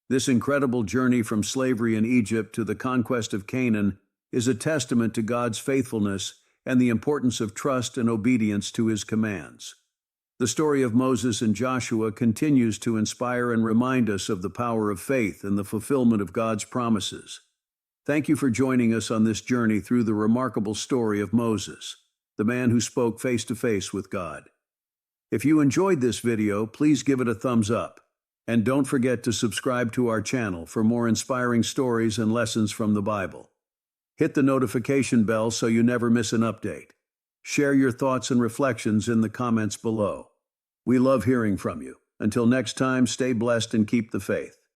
This incredible journey from slavery in Egypt to the conquest of Canaan is a testament to God's faithfulness and the importance of trust and obedience to his commands. The story of Moses and Joshua continues to inspire and remind us of the power of faith and the fulfillment of God's promises. Thank you for joining us on this journey through the remarkable story of Moses, the man who spoke face to face with God. If you enjoyed this video, please give it a thumbs up. And don't forget to subscribe to our channel for more inspiring stories and lessons from the Bible. Hit the notification bell so you never miss an update. Share your thoughts and reflections in the comments below. We love hearing from you. Until next time, stay blessed and keep the faith.